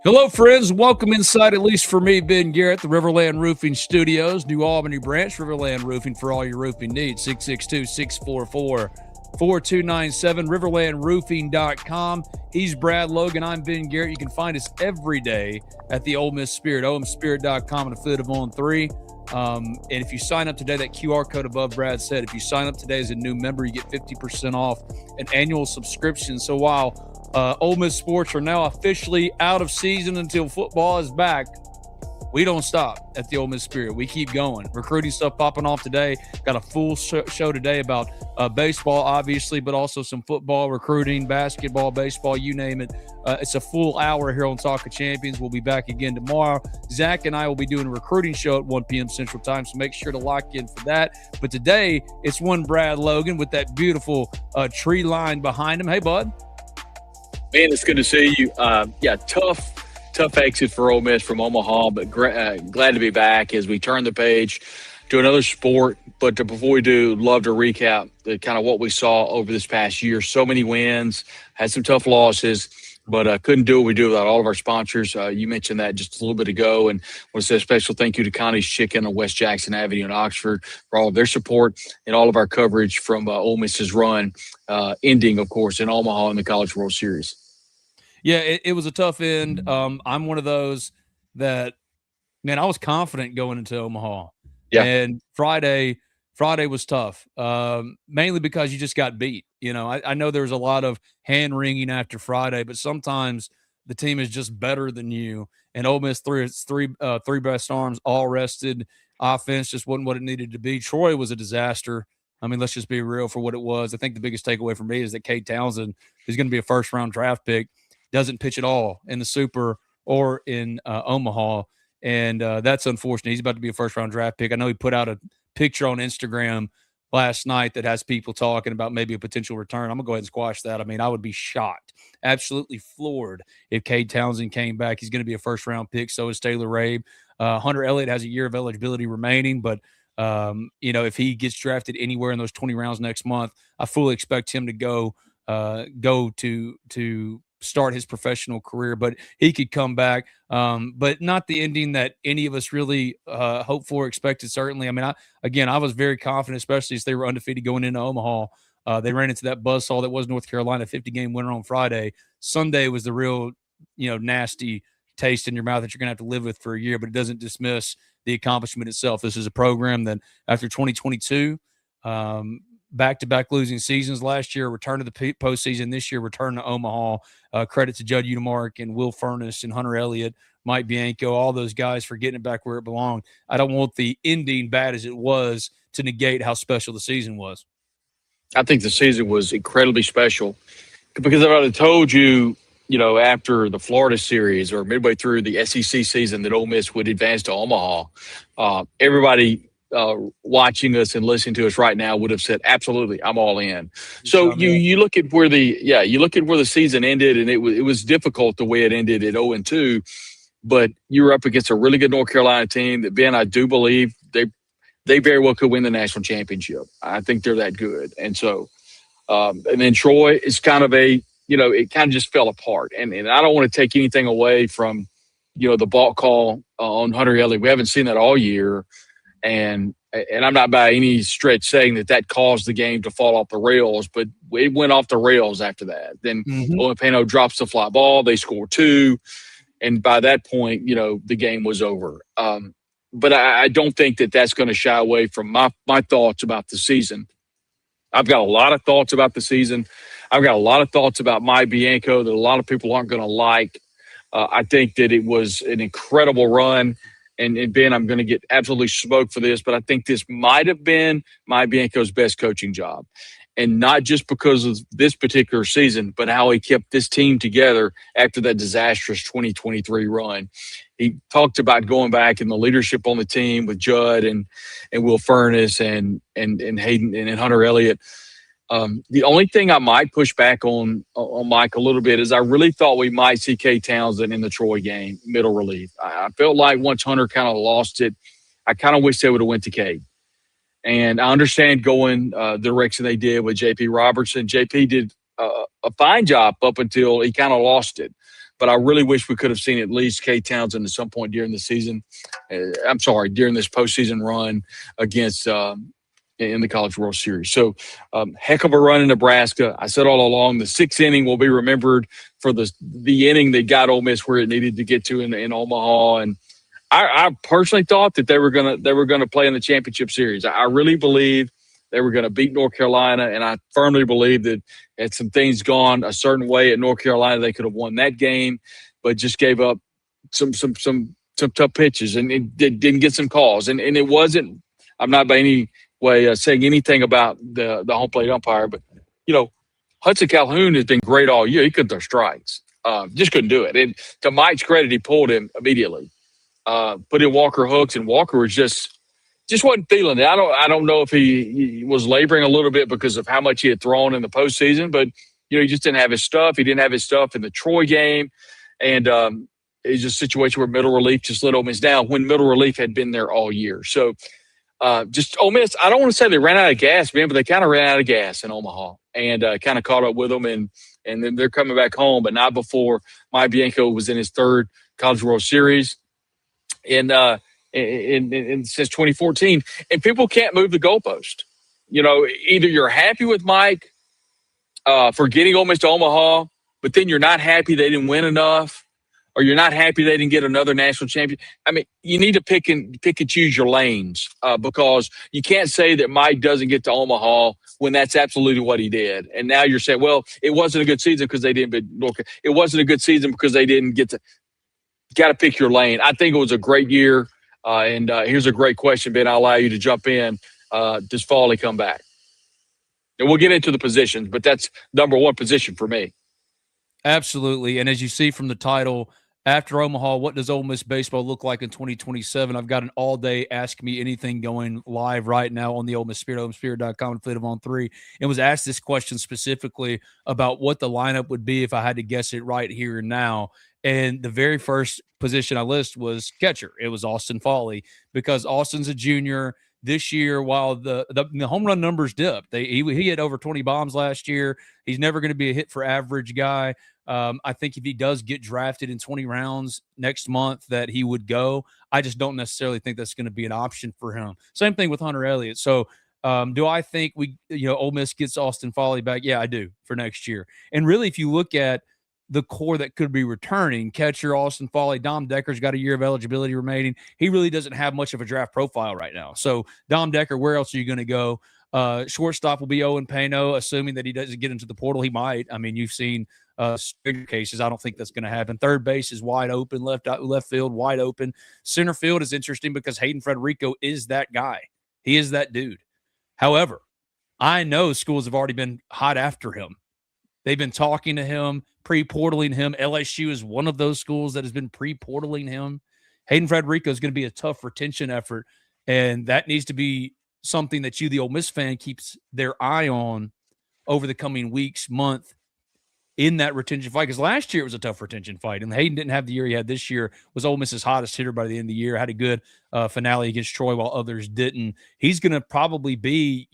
Hello, friends. Welcome inside, at least for me, Ben Garrett, the Riverland Roofing Studios, New Albany branch, Riverland Roofing for all your roofing needs. 662-644-4297, riverlandroofing.com. He's Brad Logan. I'm Ben Garrett. You can find us every day at the Ole Miss Spirit, omspirit.com, and affiliate of On3. And if you sign up today, that QR code above Brad said, if you sign up today as a new member, you get 50% off an annual subscription. So while Ole Miss sports are now officially out of season until football is back, we don't stop at the Ole Miss Spirit. We keep going. Recruiting stuff popping off today. Got a full show today about baseball, obviously, but also some football, recruiting, basketball, baseball, you name it. It's a full hour here on Talk of Champions. We'll be back again tomorrow. Zach and I will be doing a recruiting show at 1 p.m. Central Time, so make sure to lock in for that. But today, it's one Brad Logan with that beautiful tree line behind him. Hey, bud. Man, it's good to see you. Tough exit for Ole Miss from Omaha, but glad to be back as we turn the page to another sport. But before we do, love to recap kind of what we saw over this past year. So many wins, had some tough losses, but couldn't do what we do without all of our sponsors. You mentioned that just a little bit ago, and I want to say a special thank you to Connie's Chicken on West Jackson Avenue in Oxford for all of their support and all of our coverage from Ole Miss's run, ending, of course, in Omaha in the College World Series. Yeah, it was a tough end. I'm one of those that, man, I was confident going into Omaha. Yeah. And Friday was tough, mainly because you just got beat. You know, I know there was a lot of hand-wringing after Friday, but sometimes the team is just better than you. And Ole Miss, three best arms, all rested. Offense just wasn't what it needed to be. Troy was a disaster. I mean, let's just be real for what it was. I think the biggest takeaway for me is that Cade Townsend is going to be a first-round draft pick. Doesn't pitch at all in the Super or in Omaha, and that's unfortunate. He's about to be a first-round draft pick. I know he put out a picture on Instagram last night that has people talking about maybe a potential return. I'm going to go ahead and squash that. I mean, I would be shocked, absolutely floored if Cade Townsend came back. He's going to be a first-round pick. So is Taylor Rabe. Hunter Elliott has a year of eligibility remaining, but if he gets drafted anywhere in those 20 rounds next month, I fully expect him to go to start his professional career, but he could come back, but not the ending that any of us really hoped for, expected, certainly. I mean, I was very confident, especially as they were undefeated going into Omaha. They ran into that buzzsaw that was North Carolina, 50-game winner on Friday. Sunday was the real, nasty taste in your mouth that you're going to have to live with for a year, but it doesn't dismiss the accomplishment itself. This is a program that after 2022, back-to-back losing seasons last year, return to the postseason this year, return to Omaha. Credit to Judd Udemark and Will Furness and Hunter Elliott, Mike Bianco, all those guys for getting it back where it belonged. I don't want the ending, bad as it was, to negate how special the season was. I think the season was incredibly special because if I had told you, after the Florida series or midway through the SEC season that Ole Miss would advance to Omaha, everybody watching us and listening to us right now would have said, absolutely, I'm all in. So you look at where the season ended, and it was difficult the way it ended at 0-2, but you were up against a really good North Carolina team that, Ben, I do believe they very well could win the national championship. I think they're that good. And so, and then Troy is kind of it kind of just fell apart. And I don't want to take anything away from, the ball call on Hunter Elliott. We haven't seen that all year. And I'm not by any stretch saying that caused the game to fall off the rails, but it went off the rails after that. Then Owen Pano drops the fly ball. They score 2. And by that point, the game was over. But I don't think that's going to shy away from my thoughts about the season. I've got a lot of thoughts about the season. I've got a lot of thoughts about Mike Bianco that a lot of people aren't going to like. I think that it was an incredible run. And Ben, I'm going to get absolutely smoked for this, but I think this might have been Mike Bianco's best coaching job. And not just because of this particular season, but how he kept this team together after that disastrous 2023 run. He talked about going back and the leadership on the team with Judd and Will Furness and Hayden and Hunter Elliott. The only thing I might push back on Mike a little bit is I really thought we might see Cade Townsend in the Troy game, middle relief. I felt like once Hunter kind of lost it, I kind of wish they would have went to Cade. And I understand going the direction they did with J.P. Robertson. J.P. did a fine job up until he kind of lost it. but I really wish we could have seen at least Cade Townsend at some point during the season. During this postseason run against in the College World Series. So, heck of a run in Nebraska. I said all along, the sixth inning will be remembered for the inning that got Ole Miss where it needed to get to in Omaha. And I personally thought that they were gonna play in the championship series. I really believe they were going to beat North Carolina, and I firmly believe that had some things gone a certain way at North Carolina, they could have won that game, but just gave up some tough pitches and it didn't get some calls. And it wasn't. I'm not by any way saying anything about the home plate umpire, but Hudson Calhoun has been great all year. He couldn't throw strikes, just couldn't do it. And to Mike's credit, he pulled him immediately. Put in Walker hooks, and Walker was just wasn't feeling it. I don't know if he was laboring a little bit because of how much he had thrown in the postseason, but he just didn't have his stuff. He didn't have his stuff in the Troy game, and it's just a situation where middle relief just let Ole Miss down when middle relief had been there all year. So just Ole Miss, I don't want to say they ran out of gas, man, but they kind of ran out of gas in Omaha and kind of caught up with them, and then they're coming back home, but not before Mike Bianco was in his third College World Series. And since 2014, and people can't move the goalpost. Either you're happy with Mike for getting Ole Miss to Omaha, but then you're not happy they didn't win enough, or you're not happy they didn't get another national champion. I mean, you need to pick and choose your lanes because you can't say that Mike doesn't get to Omaha when that's absolutely what he did. And now you're saying, well, it wasn't a good season because they didn't. It wasn't a good season because they didn't get to. Got to pick your lane. I think it was a great year. And here's a great question, Ben. I'll allow you to jump in. Does Foley come back? And we'll get into the positions, but that's number one position for me. Absolutely. And as you see from the title, after Omaha, what does Ole Miss baseball look like in 2027? I've got an all-day Ask Me Anything going live right now on the Ole Miss Spirit, OleMissSpirit.com, Affiliate on 3, and was asked this question specifically about what the lineup would be if I had to guess it right here and now. And the very first position I list was catcher. It was Austin Foley because Austin's a junior. This year, while the home run numbers dipped, he hit over 20 bombs last year. He's never going to be a hit for average guy. I think if he does get drafted in 20 rounds next month that he would go. I just don't necessarily think that's going to be an option for him. Same thing with Hunter Elliott. So do I think Ole Miss gets Austin Foley back? Yeah, I do for next year. And really, if you look at the core that could be returning, catcher Austin Foley, Dom Decker's got a year of eligibility remaining. He really doesn't have much of a draft profile right now. So Dom Decker, where else are you going to go? Shortstop will be Owen Pano, assuming that he doesn't get into the portal. He might. I mean, you've seen cases. I don't think that's going to happen. Third base is wide open. Left field wide open. Center field is interesting because Hayden Frederico is that guy. He is that dude. However, I know schools have already been hot after him. They've been talking to him, pre-portaling him. LSU is one of those schools that has been pre-portaling him. Hayden Frederico is going to be a tough retention effort, and that needs to be something that the Ole Miss fan, keeps their eye on over the coming weeks, month, in that retention fight. Because last year it was a tough retention fight, and Hayden didn't have the year he had this year. Was Ole Miss's hottest hitter by the end of the year. Had a good finale against Troy while others didn't. He's going to probably be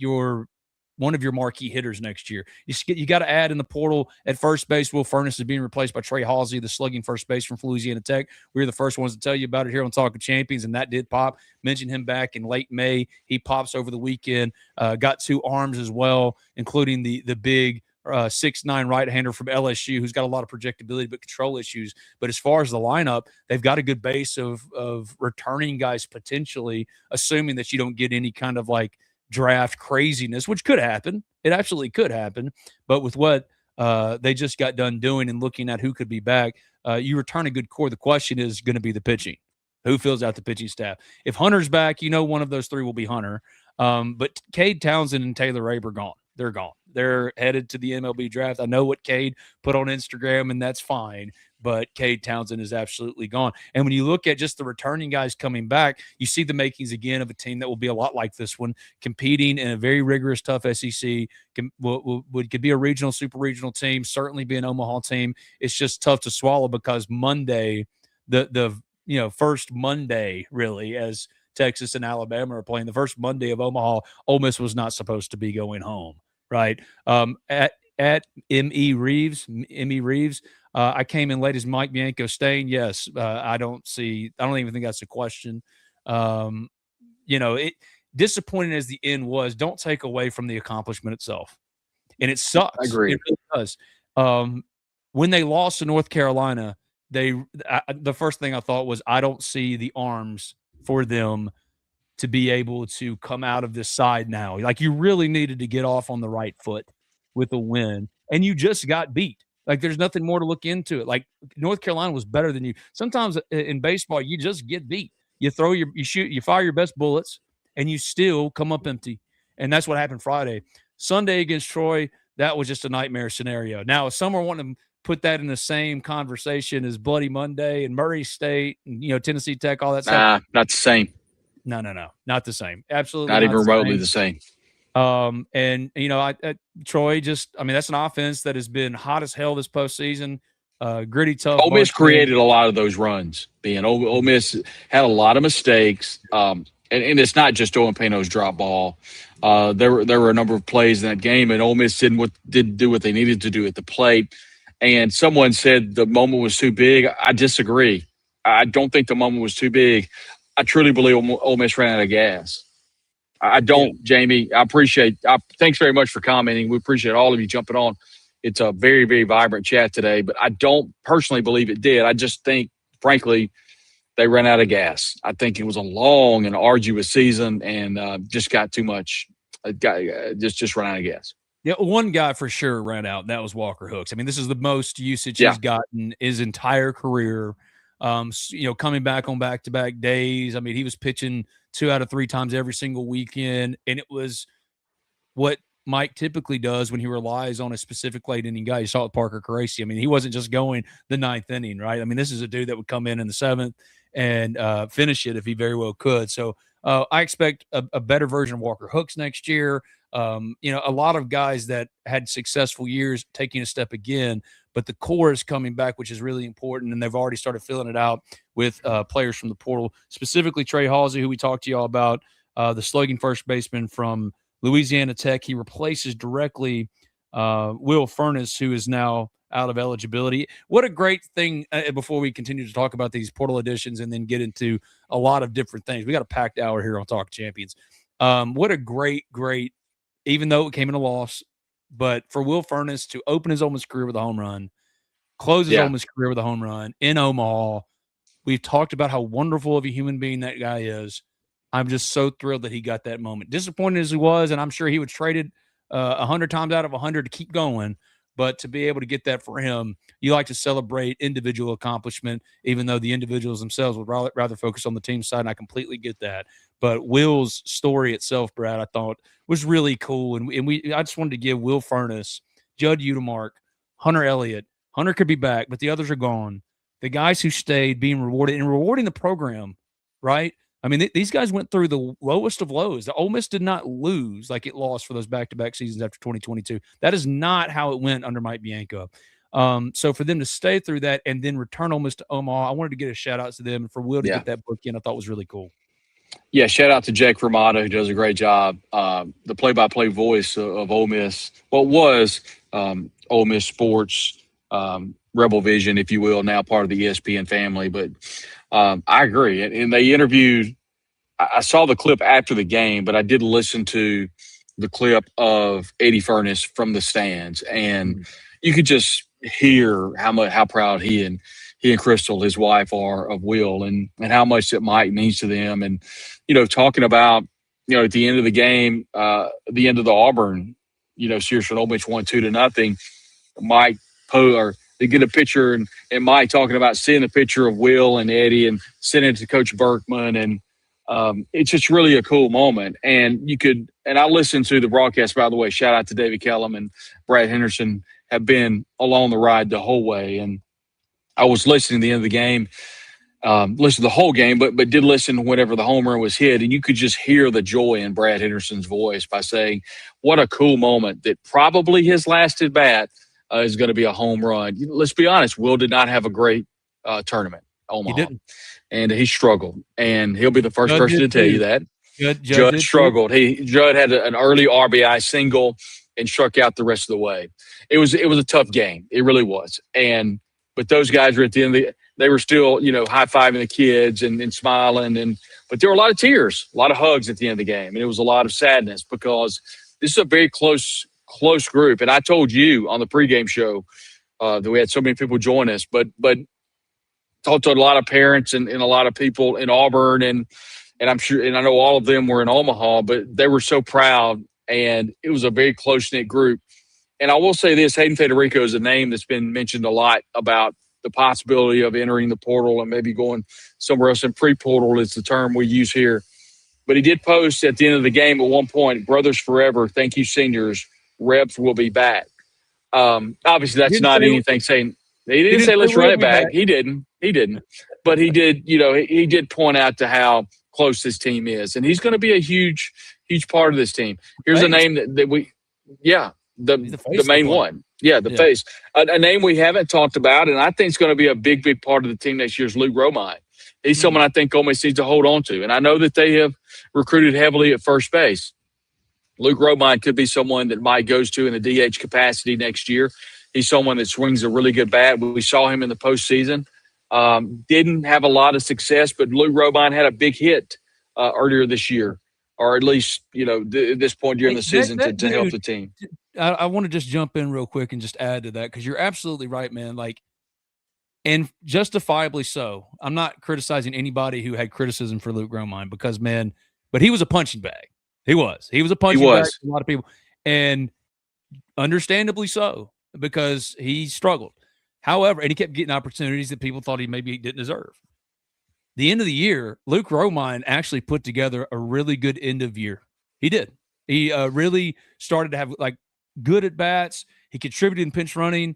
one of your marquee hitters next year. You got to add in the portal at first base. Will Furnace is being replaced by Trey Halsey, the slugging first base from Louisiana Tech. We were the first ones to tell you about it here on Talking Champions, and that did pop. Mentioned him back in late May. He pops over the weekend. Got 2 arms as well, including the big 6'9" right-hander from LSU who's got a lot of projectability but control issues. But as far as the lineup, they've got a good base of returning guys potentially, assuming that you don't get any kind of draft craziness, which could happen. It absolutely could happen. But with what they just got done doing and looking at who could be back, you return a good core. The question is going to be the pitching. Who fills out the pitching staff? If Hunter's back, one of those 3 will be Hunter. But Cade Townsend and Taylor Abe are gone. They're gone. They're headed to the MLB draft. I know what Cade put on Instagram, and that's fine. But Cade Townsend is absolutely gone. And when you look at just the returning guys coming back, you see the makings again of a team that will be a lot like this one, competing in a very rigorous, tough SEC. Could be a regional, super regional team, certainly be an Omaha team. It's just tough to swallow because Monday, the first Monday, really, as Texas and Alabama are playing, the first Monday of Omaha, Ole Miss was not supposed to be going home, right? At Emmy Reeves, I came in late. Is Mike Bianco staying? Yes. I don't even think that's a question. Um, it disappointing as the end was, don't take away from the accomplishment itself. And it I sucks. agree. It really does. Um, when they lost to North Carolina, the first thing I thought was, I don't see the arms for them to be able to come out of this side now. Like, you really needed to get off on the right foot with a win, and you just got beat. Like, there's nothing more to look into it. Like, North Carolina was better than you. Sometimes in baseball, you just get beat. You shoot, you fire your best bullets, and you still come up empty. And that's what happened Friday. Sunday against Troy, that was just a nightmare scenario. Now, if some are wanting to put that in the same conversation as Bloody Monday and Murray State and Tennessee Tech, all that stuff. Not the same. No, not the same. Absolutely Not even not remotely the same. And Troy that's an offense that has been hot as hell this postseason. Gritty, tough. Ole Miss created a lot of those runs. Ole Miss had a lot of mistakes, and it's not just Owen Pano's drop ball. There were a number of plays in that game, and Ole Miss didn't do what they needed to do at the plate. And someone said the moment was too big. I disagree. I don't think the moment was too big. I truly believe Ole Miss ran out of gas. I don't, yeah. Jamie. I appreciate. Thanks very much for commenting. We appreciate all of you jumping on. It's a very, very vibrant chat today, but I don't personally believe it did. I just think, frankly, they ran out of gas. I think it was a long and arduous season, and just got too much. Just ran out of gas. Yeah, one guy for sure ran out, and that was Walker Hooks. I mean, this is the most usage he's gotten his entire career. Coming back on back-to-back days. I mean, he was pitching 2 out of 3 times every single weekend, and it was what Mike typically does when he relies on a specific late inning guy. You saw it with Parker Caracci. I mean, he wasn't just going the 9th inning, right? I mean, this is a dude that would come in the 7th and finish it if he very well could. So I expect a better version of Walker Hooks next year. A lot of guys that had successful years taking a step again, but the core is coming back, which is really important, and they've already started filling it out with players from the portal, specifically Trey Halsey, who we talked to y'all about, the slugging first baseman from Louisiana Tech. He replaces directly Will Furness, who is now out of eligibility. What a great thing, before we continue to talk about these portal additions and then get into a lot of different things. We got a packed hour here on Talk Champions. What a great, even though it came in a loss, but for Will Furness to open his Ole Miss career with a home run, close his Ole Miss career with a home run in Omaha. We've talked about how wonderful of a human being that guy is. I'm just so thrilled that he got that moment. Disappointed as he was, and I'm sure he would trade it 100 times out of 100 to keep going. But to be able to get that for him, you like to celebrate individual accomplishment, even though the individuals themselves would rather focus on the team side, and I completely get that. But Will's story itself, Brad, I thought was really cool. And I just wanted to give Will Furness, Judd Udemark, Hunter Elliott. Hunter could be back, but the others are gone. The guys who stayed being rewarded and rewarding the program, right? I mean, these guys went through the lowest of lows. The Ole Miss did not lose like it lost for those back-to-back seasons after 2022. That is not how it went under Mike Bianco. So for them to stay through that and then return Ole Miss to Omaha, I wanted to get a shout-out to them. And for Will to get that book in, I thought was really cool. Yeah, shout out to Jake Ramada, who does a great job. The play-by-play voice of Ole Miss. Well, it was Ole Miss Sports, Rebel Vision, if you will, now part of the ESPN family. But I agree. And they interviewed – I saw the clip after the game, but I did listen to the clip of Eddie Furness from the stands. And you could just hear how proud he and Crystal, his wife, are of Will and how much that Mike means to them. And, talking about, at the end of the game, the end of the Auburn, series when Ole Miss won 2-0, Mike they get a picture and Mike talking about seeing the picture of Will and Eddie and sending it to Coach Berkman. And it's just really a cool moment. And I listened to the broadcast, by the way, shout out to David Kellum and Brad Henderson have been along the ride the whole way. And I was listening at the end of the game, listened to the whole game, but did listen whenever the home run was hit. And you could just hear the joy in Brad Henderson's voice by saying, what a cool moment that probably his last at bat is going to be a home run. Let's be honest, Will did not have a great tournament, Omaha. He didn't. And he struggled. And he'll be the first person to tell you that. Judd struggled. Judd had an early RBI single and struck out the rest of the way. It was a tough game. It really was. And but those guys were at the end of they were still, high fiving the kids and smiling. But there were a lot of tears, a lot of hugs at the end of the game. And it was a lot of sadness because this is a very close group. And I told you on the pregame show that we had so many people join us, but talked to a lot of parents and a lot of people in Auburn and I'm sure, and I know all of them were in Omaha, but they were so proud, and it was a very close-knit group. And I will say this, Hayden Federico is a name that's been mentioned a lot about the possibility of entering the portal and maybe going somewhere else. And pre-portal is the term we use here. But he did post at the end of the game at one point, "Brothers forever, thank you, seniors. Rebs will be back." Obviously, that's not anything saying – he didn't say let's run it back. He didn't. But he did, he did point out to how – close this team is, and he's going to be a huge part of this team. Here's a name that we the main one, the face, a name we haven't talked about, and I think it's going to be a big part of the team next year is Luke Romine. He's someone I think Ole Miss needs to hold on to, and I know that they have recruited heavily at first base. Luke Romine could be someone that Mike goes to in a DH capacity next year. He's someone that swings a really good bat. We saw him in the postseason. Didn't have a lot of success, but Luke Romine had a big hit earlier this year, or at least, at this point during the season to help the team. I want to just jump in real quick and just add to that because you're absolutely right, man. Like, and justifiably so. I'm not criticizing anybody who had criticism for Luke Romine because, man, but he was a punching bag. He was a punching bag for a lot of people, and understandably so because he struggled. However, and he kept getting opportunities that people thought he maybe didn't deserve. The end of the year, Luke Romine actually put together a really good end of year. He did. He really started to have good at bats. He contributed in pinch running.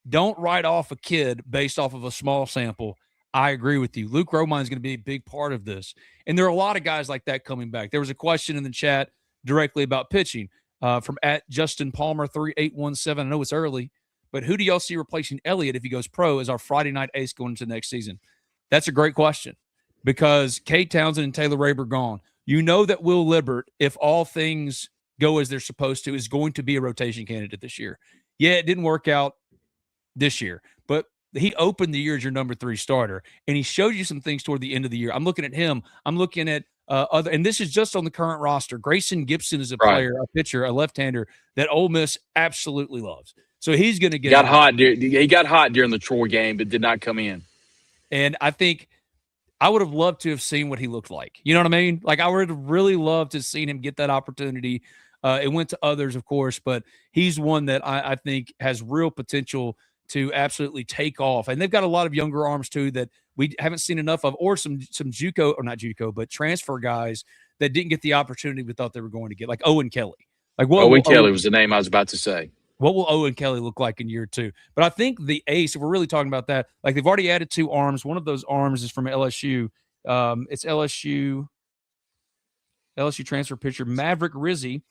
Don't write off a kid based off of a small sample. I agree with you. Luke Romine is going to be a big part of this. And there are a lot of guys like that coming back. There was a question in the chat directly about pitching from @Justin Palmer 3817. I know it's early. But who do y'all see replacing Elliott if he goes pro as our Friday night ace going into next season? That's a great question because Kate Townsend and Taylor Raber gone. You know that Will Libbert, if all things go as they're supposed to, is going to be a rotation candidate this year. Yeah, it didn't work out this year, but he opened the year as your number 3 starter, and he showed you some things toward the end of the year. I'm looking at him. I'm looking at other, and this is just on the current roster. Grayson Gibson is a player, a pitcher, a left-hander that Ole Miss absolutely loves. So he's going to get he got hot during the Troy game, but did not come in. And I think I would have loved to have seen what he looked like. You know what I mean? Like I would have really loved to have seen him get that opportunity. It went to others, of course, but he's one that I think has real potential to absolutely take off. And they've got a lot of younger arms too that we haven't seen enough of, or some JUCO, or not JUCO, but transfer guys that didn't get the opportunity we thought they were going to get, like Owen Kelly. Owen Kelly was the name I was about to say. What will Owen Kelly look like in year 2? But I think the ace, if we're really talking about that, like they've already added 2 arms. One of those arms is from LSU. It's LSU transfer pitcher Maverick Rizzi.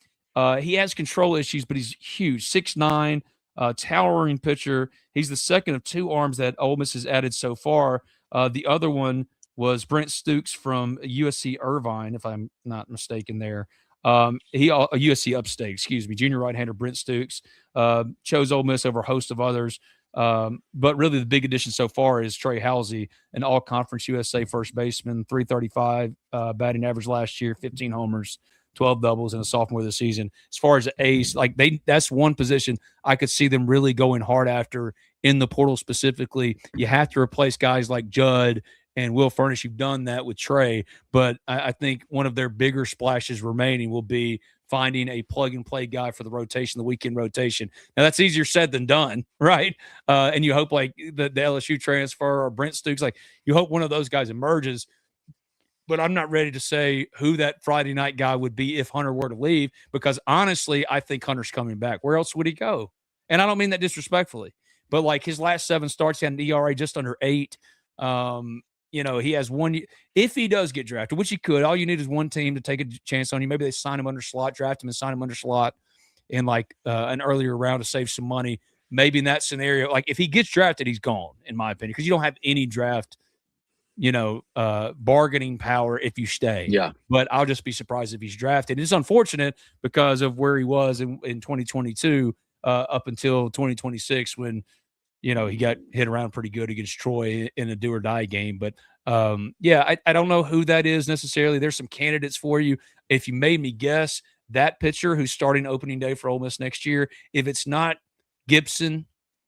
He has control issues, but he's huge, 6'9", towering pitcher. He's the second of 2 arms that Ole Miss has added so far. The other one was Brent Stukes from USC Irvine, if I'm not mistaken there. USC Upstate, junior right-hander Brent Stukes chose Ole Miss over a host of others. But really the big addition so far is Trey Halsey, an all-conference USA first baseman, 335 batting average last year, 15 homers, 12 doubles, and a sophomore this season. As far as the ace, that's one position I could see them really going hard after in the portal specifically. You have to replace guys like Judd and Will Furnish. You've done that with Trey, but I think one of their bigger splashes remaining will be finding a plug-and-play guy for the rotation, the weekend rotation. Now, that's easier said than done, right? And you hope like the LSU transfer or Brent Stukes, you hope one of those guys emerges. But I'm not ready to say who that Friday night guy would be if Hunter were to leave, because honestly, I think Hunter's coming back. Where else would he go? And I don't mean that disrespectfully, but his last 7 starts, he had an ERA just under 8. He has one. If he does get drafted, which he could, all you need is one team to take a chance on you. Maybe they sign him under slot, draft him and sign him under slot in an earlier round to save some money. Maybe in that scenario, if he gets drafted, he's gone, in my opinion, because you don't have any draft bargaining power if you stay. Yeah. But I'll just be surprised if he's drafted. It's unfortunate because of where he was in 2022 up until 2026 when he got hit around pretty good against Troy in a do or die game. But yeah, I don't know who that is necessarily. There's some candidates for you. If you made me guess, that pitcher who's starting opening day for Ole Miss next year, if it's not Gibson,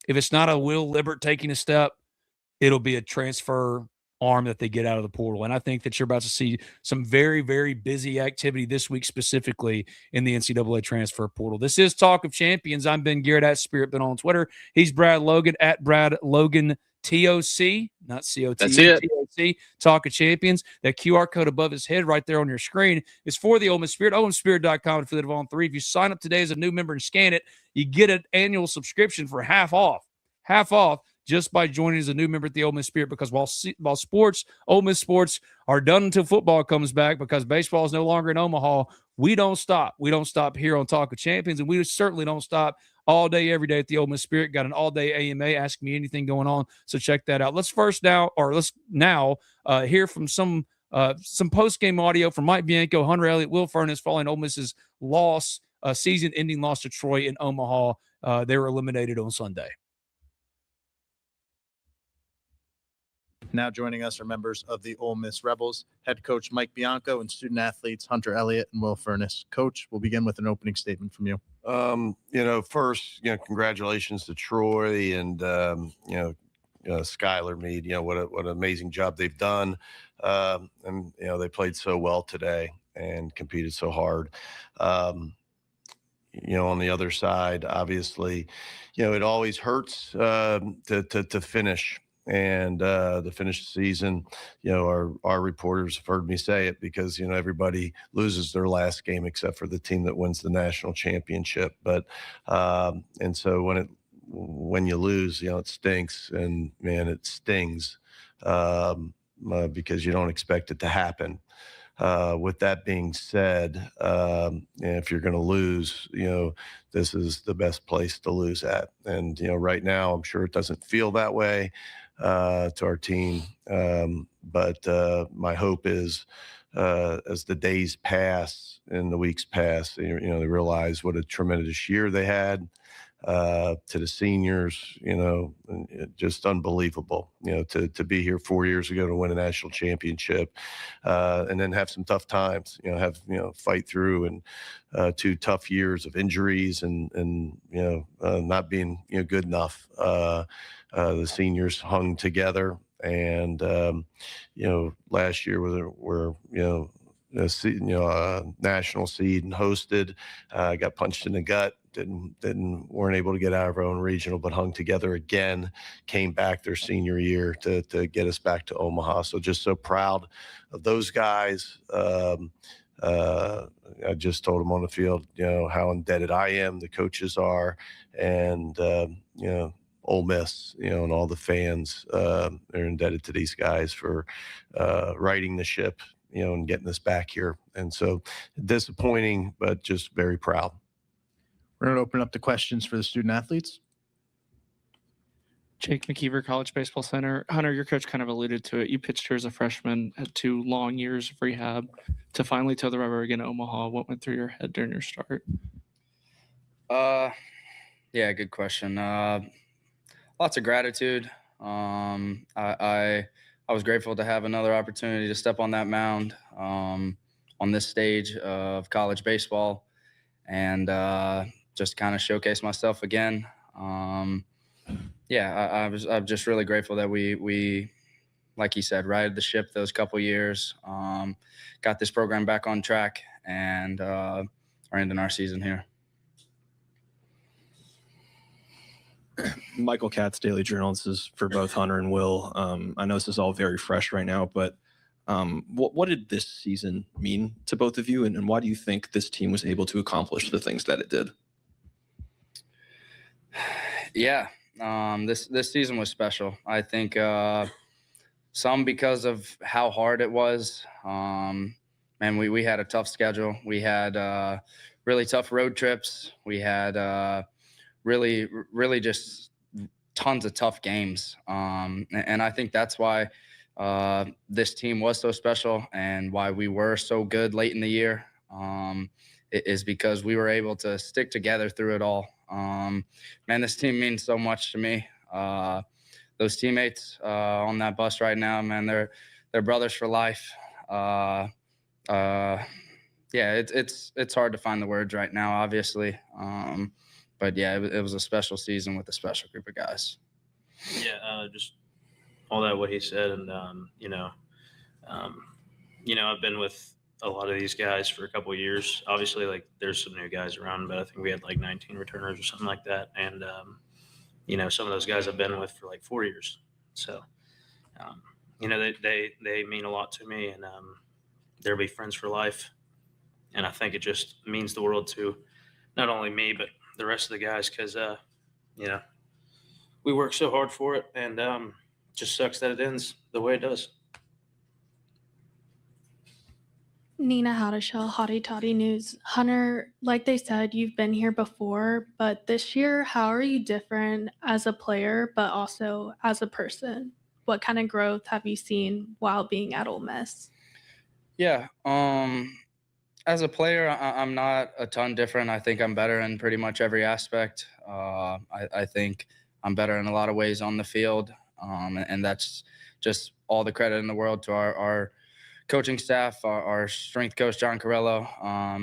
if it's not a Will Libbert taking a step, it'll be a transfer arm that they get out of the portal. And I think that you're about to see some very, very busy activity this week, specifically in the NCAA transfer portal. This is Talk of Champions. I'm Ben Garrett at Spirit Ben on Twitter. He's Brad Logan at Brad Logan TOC, not COT. That's it. TOC, Talk of Champions. That QR code above his head right there on your screen is for the Ole Miss Spirit. OleMissSpirit.com affiliate of On3. If you sign up today as a new member and scan it, you get an annual subscription for half off. Half off just by joining as a new member at the Ole Miss Spirit, because while sports, Ole Miss sports are done until football comes back, because baseball is no longer in Omaha, we don't stop. We don't stop here on Talk of Champions, and we certainly don't stop all day, every day at the Ole Miss Spirit. Got an all-day AMA, Ask Me Anything going on, so check that out. Let's now hear from some post-game audio from Mike Bianco, Hunter Elliott, Will Furness following Ole Miss's loss, season-ending loss to Troy in Omaha. They were eliminated on Sunday. Now joining us are members of the Ole Miss Rebels, head coach Mike Bianco and student athletes Hunter Elliott and Will Furness. Coach, we'll begin with an opening statement from you. First, congratulations to Troy and, Skylar Meade. What an amazing job they've done. They played so well today and competed so hard. On the other side, obviously, it always hurts to finish. And to finish the season, our reporters have heard me say it, because everybody loses their last game except for the team that wins the national championship. But and so when you lose, it stinks, and man, it stings because you don't expect it to happen. With that being said, if you're going to lose, this is the best place to lose at. And right now, I'm sure it doesn't feel that way to our team. But my hope is, as the days pass and the weeks pass, they realize what a tremendous year they had. To the seniors, just unbelievable, to be here 4 years ago to win a national championship, and then have some tough times, fight through, and 2 tough years of injuries and not being, good enough. The seniors hung together, and, last year we're national seed and hosted, got punched in the gut. Weren't able to get out of our own regional, but hung together again, came back their senior year to get us back to Omaha. So just so proud of those guys. I just told them on the field, how indebted I am, the coaches are, and, Ole Miss, and all the fans are indebted to these guys for righting the ship, and getting us back here. And so disappointing, but just very proud. We're going to open up the questions for the student athletes. Jake McKeever, College Baseball Center. Hunter, your coach kind of alluded to it. You pitched here as a freshman, had 2 long years of rehab to finally toe the rubber again at Omaha. What went through your head during your start? Yeah, good question. Lots of gratitude. I was grateful to have another opportunity to step on that mound on this stage of college baseball, and just kind of showcase myself again. I'm just really grateful that we, like he said, righted the ship those couple years, got this program back on track, and are ending our season here. Michael Katz, Daily Journal. This is for both Hunter and Will. I know this is all very fresh right now, but what did this season mean to both of you, and why do you think this team was able to accomplish the things that it did? Yeah, this season was special. I think some because of how hard it was. We had a tough schedule. We had really tough road trips. We had really just tons of tough games. And I think that's why this team was so special and why we were so good late in the year, is because we were able to stick together through it all. This team means so much to me. Those teammates on that bus right now, man, they're brothers for life. Yeah, it's hard to find the words right now, obviously. But yeah, it was a special season with a special group of guys. Yeah, just all that what he said, and I've been with a lot of these guys for a couple of years. Obviously, like there's some new guys around, but I think we had like 19 returners or something like that, and some of those guys I've been with for like 4 years. So, they mean a lot to me, and they'll be friends for life. And I think it just means the world to not only me, but the rest of the guys, because, we work so hard for it, and just sucks that it ends the way it does. Nina Howdashell, Hottie Toddy News. Hunter, like they said, you've been here before, but this year, how are you different as a player, but also as a person? What kind of growth have you seen while being at Ole Miss? Yeah. As a player, I'm not a ton different. I think I'm better in pretty much every aspect. I think I'm better in a lot of ways on the field, and that's just all the credit in the world to our coaching staff, our strength coach, John Corello,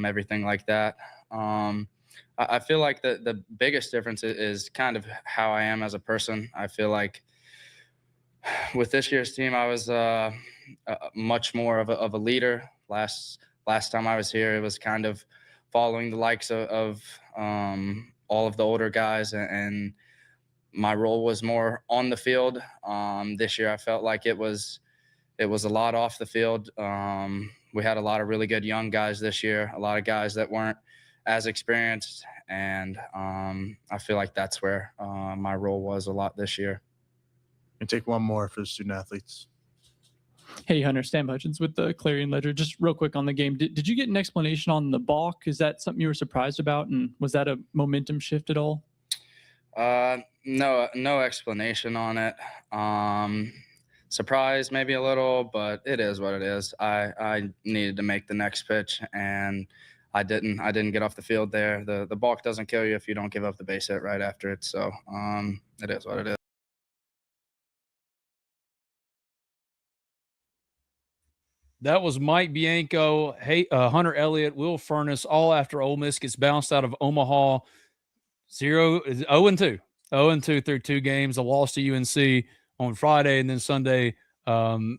everything like that. I feel like the biggest difference is kind of how I am as a person. I feel like with this year's team, I was much more of a leader. Last time I was here, it was kind of following the likes of all of the older guys, and my role was more on the field. This year, I felt like it was a lot off the field. We had a lot of really good young guys this year, a lot of guys that weren't as experienced, and I feel like that's where my role was a lot this year. And take one more for the student athletes. Hey, Hunter, Sam Hutchins with the Clarion Ledger. Just real quick on the game. Did you get an explanation on the balk? Is that something you were surprised about? And was that a momentum shift at all? No explanation on it. Surprised maybe a little, but it is what it is. I needed to make the next pitch, and I didn't get off the field there. The balk doesn't kill you if you don't give up the base hit right after it. So it is what it is. That was Mike Bianco, Hunter Elliott, Will Furness, all after Ole Miss gets bounced out of Omaha. 0-2. 0-2 through 2 games. A loss to UNC on Friday, and then Sunday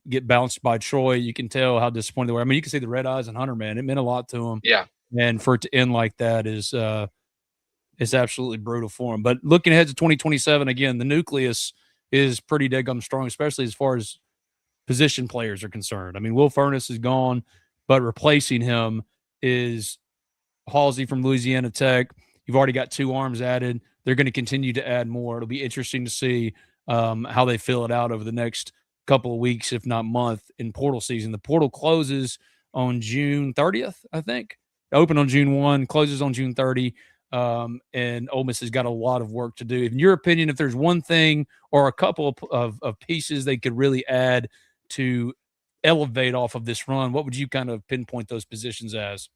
get bounced by Troy. You can tell how disappointed they were. I mean, you can see the red eyes on Hunter, man. It meant a lot to him. Yeah. And for it to end like that is absolutely brutal for him. But looking ahead to 2027, again, the nucleus is pretty daggum strong, especially as far as position players are concerned. I mean, Will Furness is gone, but replacing him is Halsey from Louisiana Tech. You've already got 2 arms added. They're going to continue to add more. It'll be interesting to see how they fill it out over the next couple of weeks, if not month, in portal season. The portal closes on June 30th, I think. Open on June 1, closes on June 30. And Ole Miss has got a lot of work to do. In your opinion, if there's one thing or a couple of pieces they could really add to elevate off of this run, what would you kind of pinpoint those positions as?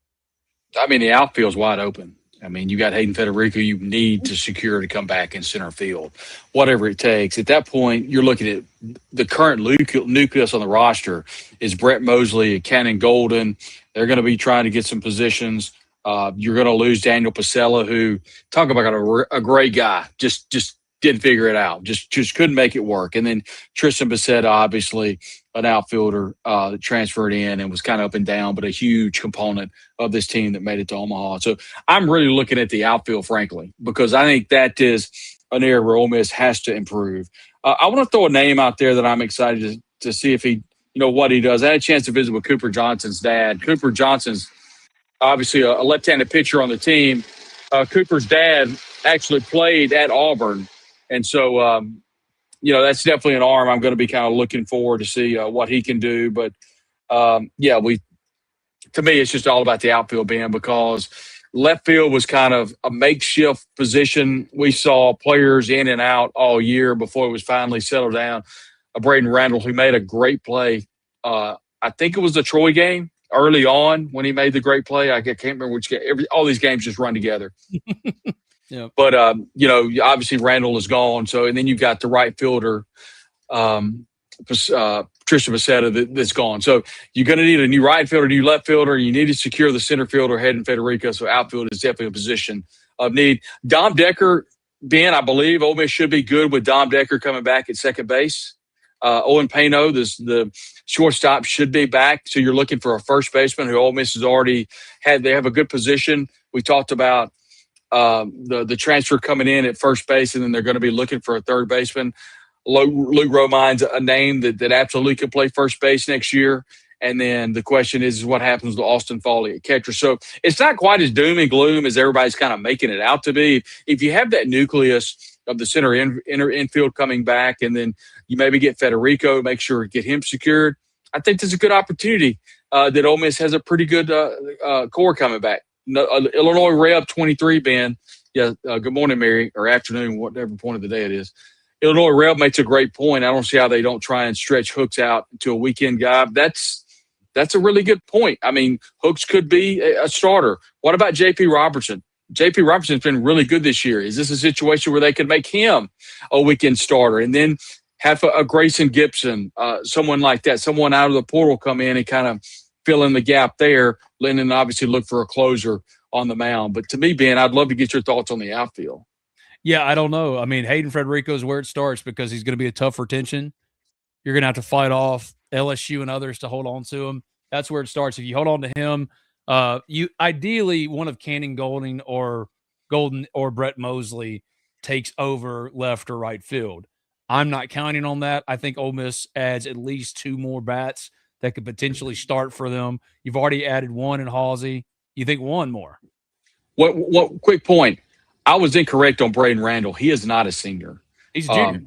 I mean, the outfield's wide open. I mean, you got Hayden Federico you need to secure to come back in center field, whatever it takes. At that point, you're looking at the current nucleus on the roster is Brett Mosley, Cannon Golden. They're going to be trying to get some positions. You're going to lose Daniel Pasella, who, talk about a great guy, just didn't figure it out, just couldn't make it work. And then Tristan Bissetta, obviously an outfielder that transferred in and was kind of up and down, but a huge component of this team that made it to Omaha. So I'm really looking at the outfield, frankly, because I think that is an area where Ole Miss has to improve. I want to throw a name out there that I'm excited to see if he, what he does. I had a chance to visit with Cooper Johnson's dad. Cooper Johnson's obviously a left-handed pitcher on the team. Cooper's dad actually played at Auburn. And so, that's definitely an arm I'm going to be kind of looking forward to see what he can do. But, to me, it's just all about the outfield, Ben, because left field was kind of a makeshift position. We saw players in and out all year before it was finally settled down. Braden Randall, who made a great play. I think it was the Troy game early on when he made the great play. I can't remember which game. All these games just run together. Yeah. But, obviously Randall is gone. So, and then you've got the right fielder, Patricia Becerra that's gone. So you're going to need a new right fielder, new left fielder. You need to secure the center fielder, Hayden Federico. So outfield is definitely a position of need. Dom Decker, Ben, I believe Ole Miss should be good with Dom Decker coming back at second base. Owen Pano, the shortstop, should be back. So you're looking for a first baseman who Ole Miss has already had. They have a good position. We talked about the transfer coming in at first base, and then they're going to be looking for a third baseman. Luke Romine's a name that absolutely could play first base next year. And then the question is what happens to Austin Foley at catcher. So it's not quite as doom and gloom as everybody's kind of making it out to be. If you have that nucleus of the center infield coming back, and then you maybe get Federico, make sure to get him secured, I think there's a good opportunity that Ole Miss has a pretty good core coming back. Illinois Reb 23, Ben. Yeah, good morning, Mary, or afternoon, whatever point of the day it is. Illinois Reb makes a great point. I don't see how they don't try and stretch Hooks out to a weekend guy. That's a really good point. I mean, Hooks could be a starter. What about J.P. Robertson? J.P. Robertson's been really good this year. Is this a situation where they could make him a weekend starter and then have a Grayson Gibson, someone like that, someone out of the portal come in and kind of fill in the gap there, and then obviously look for a closer on the mound. But to me, Ben, I'd love to get your thoughts on the outfield. Yeah, I don't know. I mean, Hayden Federico is where it starts because he's going to be a tough retention. You're going to have to fight off LSU and others to hold on to him. That's where it starts. If you hold on to him, you ideally one of Cannon Golden or Brett Mosley takes over left or right field. I'm not counting on that. I think Ole Miss adds at least 2 more bats that could potentially start for them. You've already added one in Halsey. You think one more? What quick point. I was incorrect on Braden Randall. He is not a senior. He's a junior.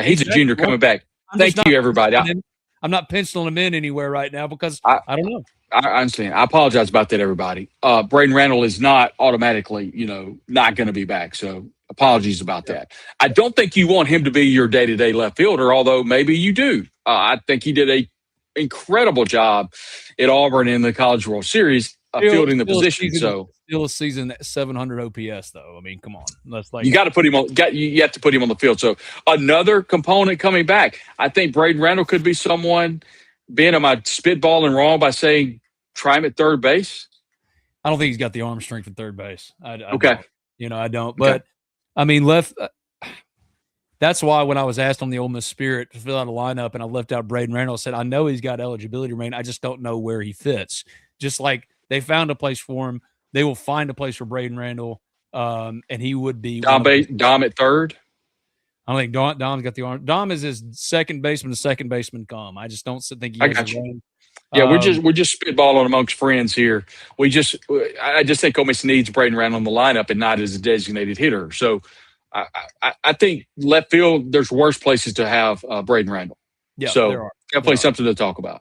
He's a junior coming back. Thank you, everybody. I'm not penciling him in anywhere right now because I don't know. I understand. I apologize about that, everybody. Braden Randall is not automatically, not going to be back. So apologies about that. I don't think you want him to be your day-to-day left fielder, although maybe you do. I think he did a incredible job at Auburn in the College World Series, fielding the position. Still a season at 700 OPS, though. I mean, come on. You got to put him on. You have to put him on the field. So another component coming back. I think Braden Randall could be someone. Ben, am I spitballing wrong by saying try him at third base? I don't think he's got the arm strength at third base. I okay. Don't. I don't. But I mean, left. That's why when I was asked on the Ole Miss Spirit to fill out a lineup and I left out Braden Randall, I said I know he's got eligibility to remain. I just don't know where he fits. Just like they found a place for him, they will find a place for Braden Randall, and he would be Dom at third. I think Dom's got the arm. Dom is his second baseman. The second baseman come. I just don't think he has a run. Yeah, we're just spitballing amongst friends here. I just think Ole Miss needs Braden Randall on the lineup and not as a designated hitter. So I think left field, there's worse places to have Braden Randall. Yeah, so definitely something to talk about.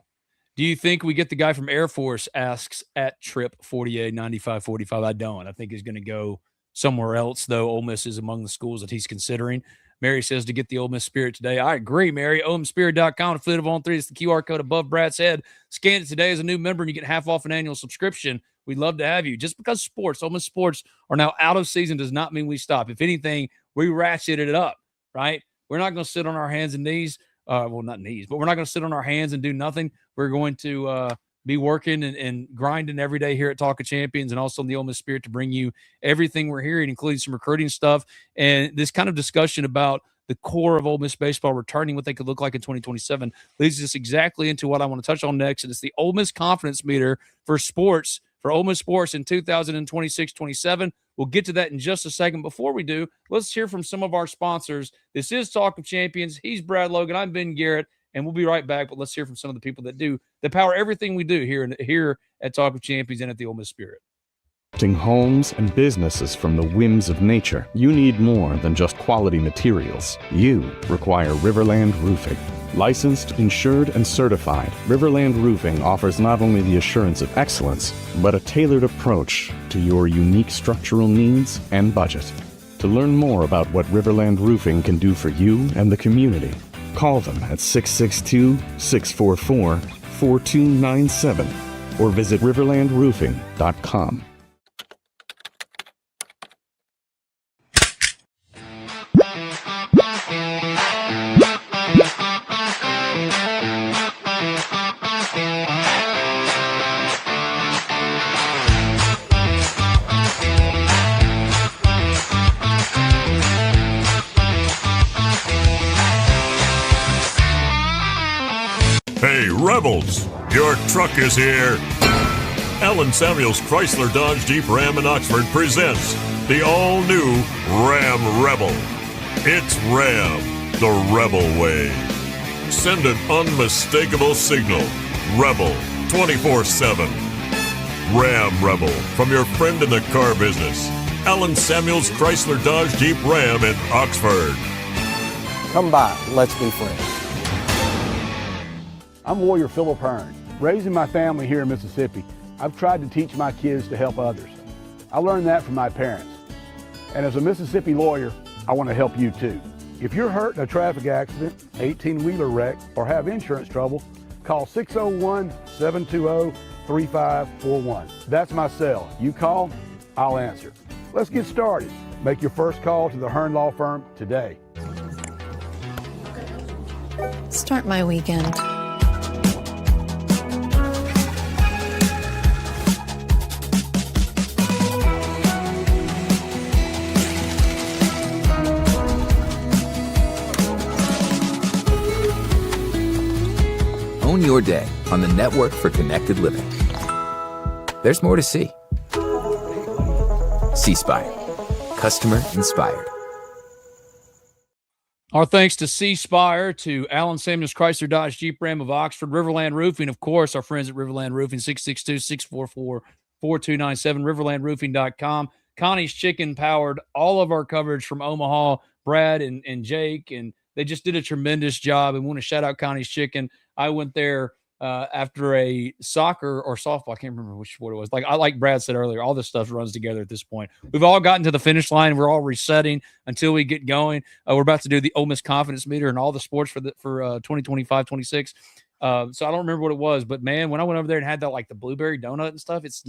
Do you think we get the guy from Air Force asks at Trip 489545? I don't. I think he's going to go somewhere else, though. Ole Miss is among the schools that he's considering. Mary says to get the Ole Miss Spirit today. I agree, Mary. OleMissSpirit.com. Affiliate of On 3 is the QR code above Brad's head. Scan it today as a new member and you get half off an annual subscription. We'd love to have you. Just because Ole Miss sports are now out of season does not mean we stop. If anything, we ratcheted it up, right? We're not going to sit on our hands and knees. Well, not knees, but we're not going to sit on our hands and do nothing. We're going to be working and grinding every day here at Talk of Champions and also in the Ole Miss Spirit to bring you everything we're hearing, including some recruiting stuff and this kind of discussion about the core of Ole Miss baseball returning, what they could look like in 2027, leads us exactly into what I want to touch on next. And it's the Ole Miss confidence meter for sports, for Ole Miss sports in 2026-27. We'll get to that in just a second. Before we do, let's hear from some of our sponsors. This is Talk of Champions. He's Brad Logan. I'm Ben Garrett, and we'll be right back. But let's hear from some of the people that power everything we do here at Talk of Champions and at the Ole Miss Spirit. Homes and businesses from the whims of nature, you need more than just quality materials. You require Riverland Roofing. Licensed, insured, and certified, Riverland Roofing offers not only the assurance of excellence, but a tailored approach to your unique structural needs and budget. To learn more about what Riverland Roofing can do for you and the community, call them at 662-644-4297 or visit riverlandroofing.com. Hey, Rebels, your truck is here. Allen Samuels Chrysler Dodge Jeep Ram in Oxford presents the all-new Ram Rebel. It's Ram, the Rebel way. Send an unmistakable signal. Rebel 24/7. Ram Rebel from your friend in the car business. Allen Samuels Chrysler Dodge Jeep Ram in Oxford. Come by, let's be friends. I'm Warrior Philip Hearn. Raising my family here in Mississippi, I've tried to teach my kids to help others. I learned that from my parents. And as a Mississippi lawyer, I want to help you too. If you're hurt in a traffic accident, 18-wheeler wreck, or have insurance trouble, call 601-720-3541. That's my cell. You call, I'll answer. Let's get started. Make your first call to the Hearn Law Firm today. Start my weekend. Own your day on the Network for Connected Living. There's more to see. C-Spire. Customer inspired. Our thanks to C-Spire, to Allen Samuels Chrysler Dodge Jeep Ram of Oxford, Riverland Roofing, of course, our friends at Riverland Roofing, 662-644-4297, riverlandroofing.com. Connie's Chicken powered all of our coverage from Omaha, Brad and Jake, and they just did a tremendous job. And we want to shout out Connie's Chicken. I went there after a soccer or softball. I can't remember which sport it was. Like Brad said earlier, all this stuff runs together at this point. We've all gotten to the finish line. We're all resetting until we get going. We're about to do the Ole Miss confidence meter and all the sports for 2025-26. So I don't remember what it was, but man, when I went over there and had that like the blueberry donut and stuff, it's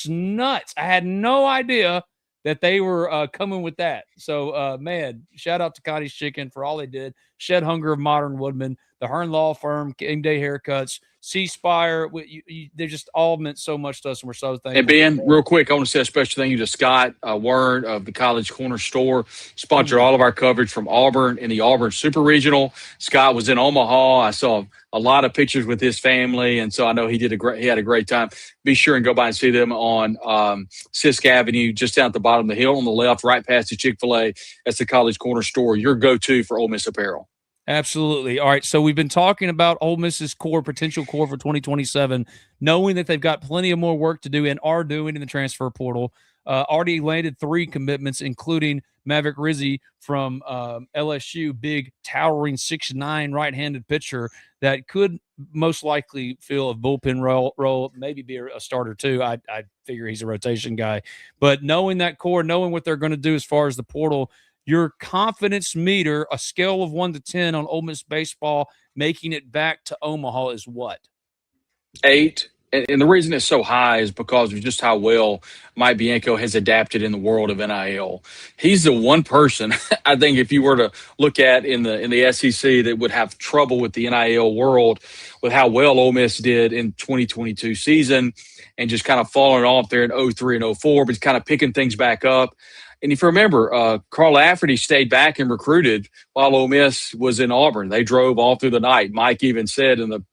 nuts. I had no idea that they were coming with that. So, man, shout out to Connie's Chicken for all they did. Shed Hunger of Modern Woodmen, the Hearn Law Firm, Game Day Haircuts, C-Spire. They just all meant so much to us, and we're so thankful. And Ben, real quick, I want to say a special thank you to Scott Wern of the College Corner Store. Sponsored all of our coverage from Auburn in the Auburn Super Regional. Scott was in Omaha. I saw a lot of pictures with his family, and so I know he had a great time. Be sure and go by and see them on Sisk Avenue, just down at the bottom of the hill on the left, right past the Chick-fil-A. That's the College Corner Store, your go-to for Ole Miss apparel. Absolutely. All right, so we've been talking about Ole Miss's potential core for 2027, knowing that they've got plenty of more work to do and are doing in the transfer portal. Already landed 3 commitments, including Maverick Rizzi from LSU, big, towering 6'9" right-handed pitcher that could most likely fill a bullpen role, maybe be a starter too. I figure he's a rotation guy. But knowing that core, knowing what they're going to do as far as the portal, your confidence meter, a scale of 1 to 10 on Ole Miss baseball, making it back to Omaha is what? 8. And the reason it's so high is because of just how well Mike Bianco has adapted in the world of NIL. He's the one person, I think, if you were to look at in the SEC that would have trouble with the NIL world with how well Ole Miss did in 2022 season and just kind of falling off there in 03 and 04, but kind of picking things back up. And if you remember, Carl Lafferty stayed back and recruited while Ole Miss was in Auburn. They drove all through the night. Mike even said in the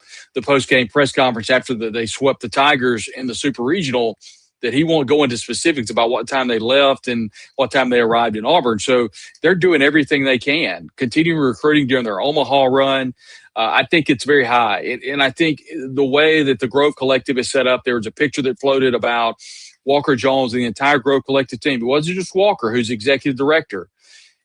post-game press conference after they swept the Tigers in the Super Regional that he won't go into specifics about what time they left and what time they arrived in Auburn. So they're doing everything they can, continuing recruiting during their Omaha run. I think it's very high. And I think the way that the Grove Collective is set up, there was a picture that floated about Walker Jones and the entire Grove Collective team. It wasn't just Walker, who's executive director.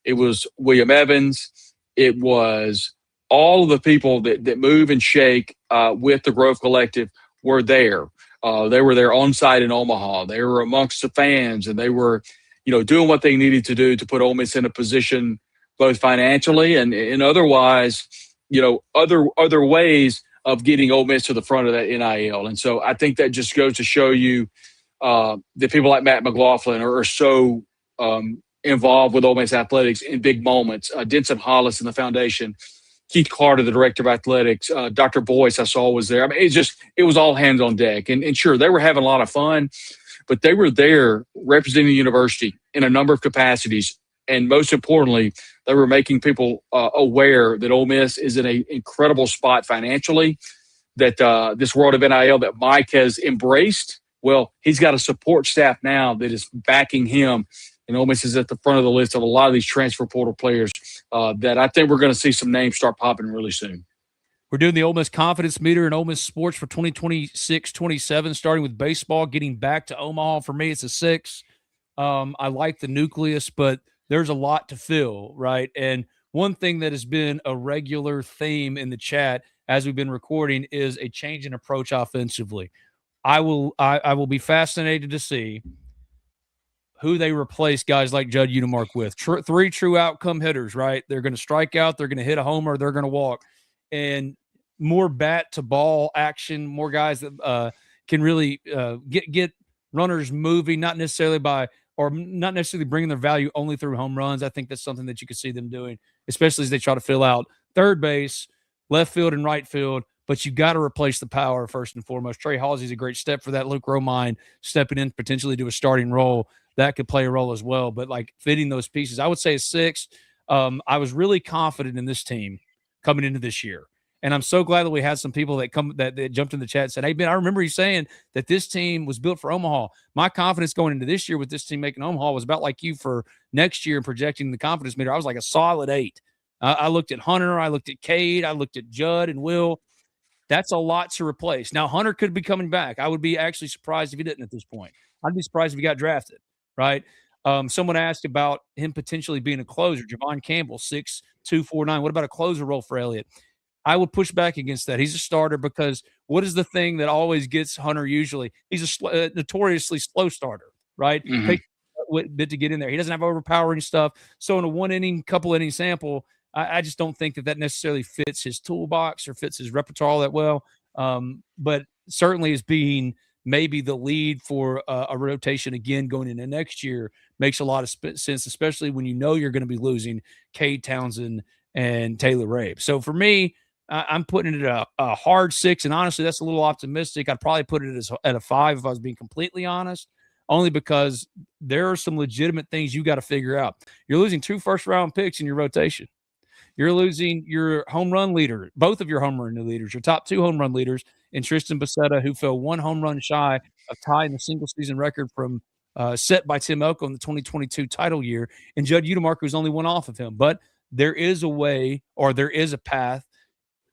It was William Evans. It was all of the people that move and shake with the Grove Collective were there. They were there on site in Omaha. They were amongst the fans, and they were, doing what they needed to do to put Ole Miss in a position both financially and otherwise, other ways of getting Ole Miss to the front of that NIL. And so I think that just goes to show you that people like Matt McLaughlin are so involved with Ole Miss athletics in big moments. Denson Hollis in the foundation, Keith Carter, the director of athletics, Dr. Boyce I saw was there. I mean, it was all hands on deck. And sure, they were having a lot of fun, but they were there representing the university in a number of capacities. And most importantly, They were making people aware that Ole Miss is in an incredible spot financially, that this world of NIL that Mike has embraced. Well, he's got a support staff now that is backing him, and Ole Miss is at the front of the list of a lot of these transfer portal players that I think we're going to see some names start popping really soon. We're doing the Ole Miss Confidence Meter and Ole Miss Sports for 2026-27, starting with baseball, getting back to Omaha. For me, it's a 6. I like the nucleus, but there's a lot to fill, right? And one thing that has been a regular theme in the chat as we've been recording is a change in approach offensively. I will be fascinated to see who they replace guys like Judd Udemark with. 3 true outcome hitters, right? They're going to strike out, they're going to hit a homer, they're going to walk. And more bat to ball action, more guys that can really get runners moving, not necessarily bringing their value only through home runs. I think that's something that you could see them doing, especially as they try to fill out third base, left field, and right field. But you got to replace the power first and foremost. Trey Halsey's a great step for that. Luke Romine stepping in potentially to a starting role, that could play a role as well. But like fitting those pieces, I would say a 6. I was really confident in this team coming into this year. And I'm so glad that we had some people that jumped in the chat and said, hey, Ben, I remember you saying that this team was built for Omaha. My confidence going into this year with this team making Omaha was about like you for next year and projecting the confidence meter. I was like a solid 8. I looked at Hunter. I looked at Cade. I looked at Judd and Will. That's a lot to replace. Now, Hunter could be coming back. I would be actually surprised if he didn't at this point. I'd be surprised if he got drafted, right? Someone asked about him potentially being a closer. Javon Campbell, 6'2", 4'9". What about a closer role for Elliott? I would push back against that. He's a starter because what is the thing that always gets Hunter usually? He's a notoriously slow starter, right? Mm-hmm. Takes a bit to get in there. He doesn't have overpowering stuff. So in a couple inning sample, I just don't think that necessarily fits his toolbox or fits his repertoire all that well. But certainly as being maybe the lead for a rotation again going into next year makes a lot of sense, especially when you know you're going to be losing Cade Townsend and Taylor Rabe. So for me, I'm putting it at a hard 6, and honestly, that's a little optimistic. I'd probably put it at a 5 if I was being completely honest, only because there are some legitimate things you got to figure out. You're losing 2 first-round picks in your rotation. You're losing your home run leader, both of your home run leaders, your top 2 home run leaders in Tristan Becerra, who fell 1 home run shy of tying the single-season record from set by Tim Elko in the 2022 title year, and Judd Udemark, who's only 1 off of him. But there is a way, or there is a path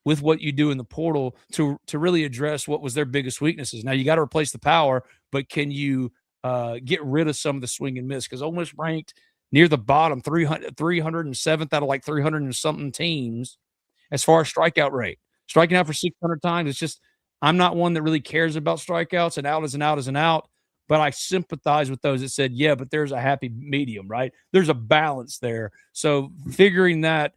with what you do in the portal to really address what was their biggest weaknesses. Now, you got to replace the power, but can you get rid of some of the swing and miss? Because Ole Miss ranked near the bottom, 307th out of like 300 and something teams as far as strikeout rate. Striking out for 600 times, it's just I'm not one that really cares about strikeouts. An out is an out is an out. But I sympathize with those that said, yeah, but there's a happy medium, right? There's a balance there. So figuring that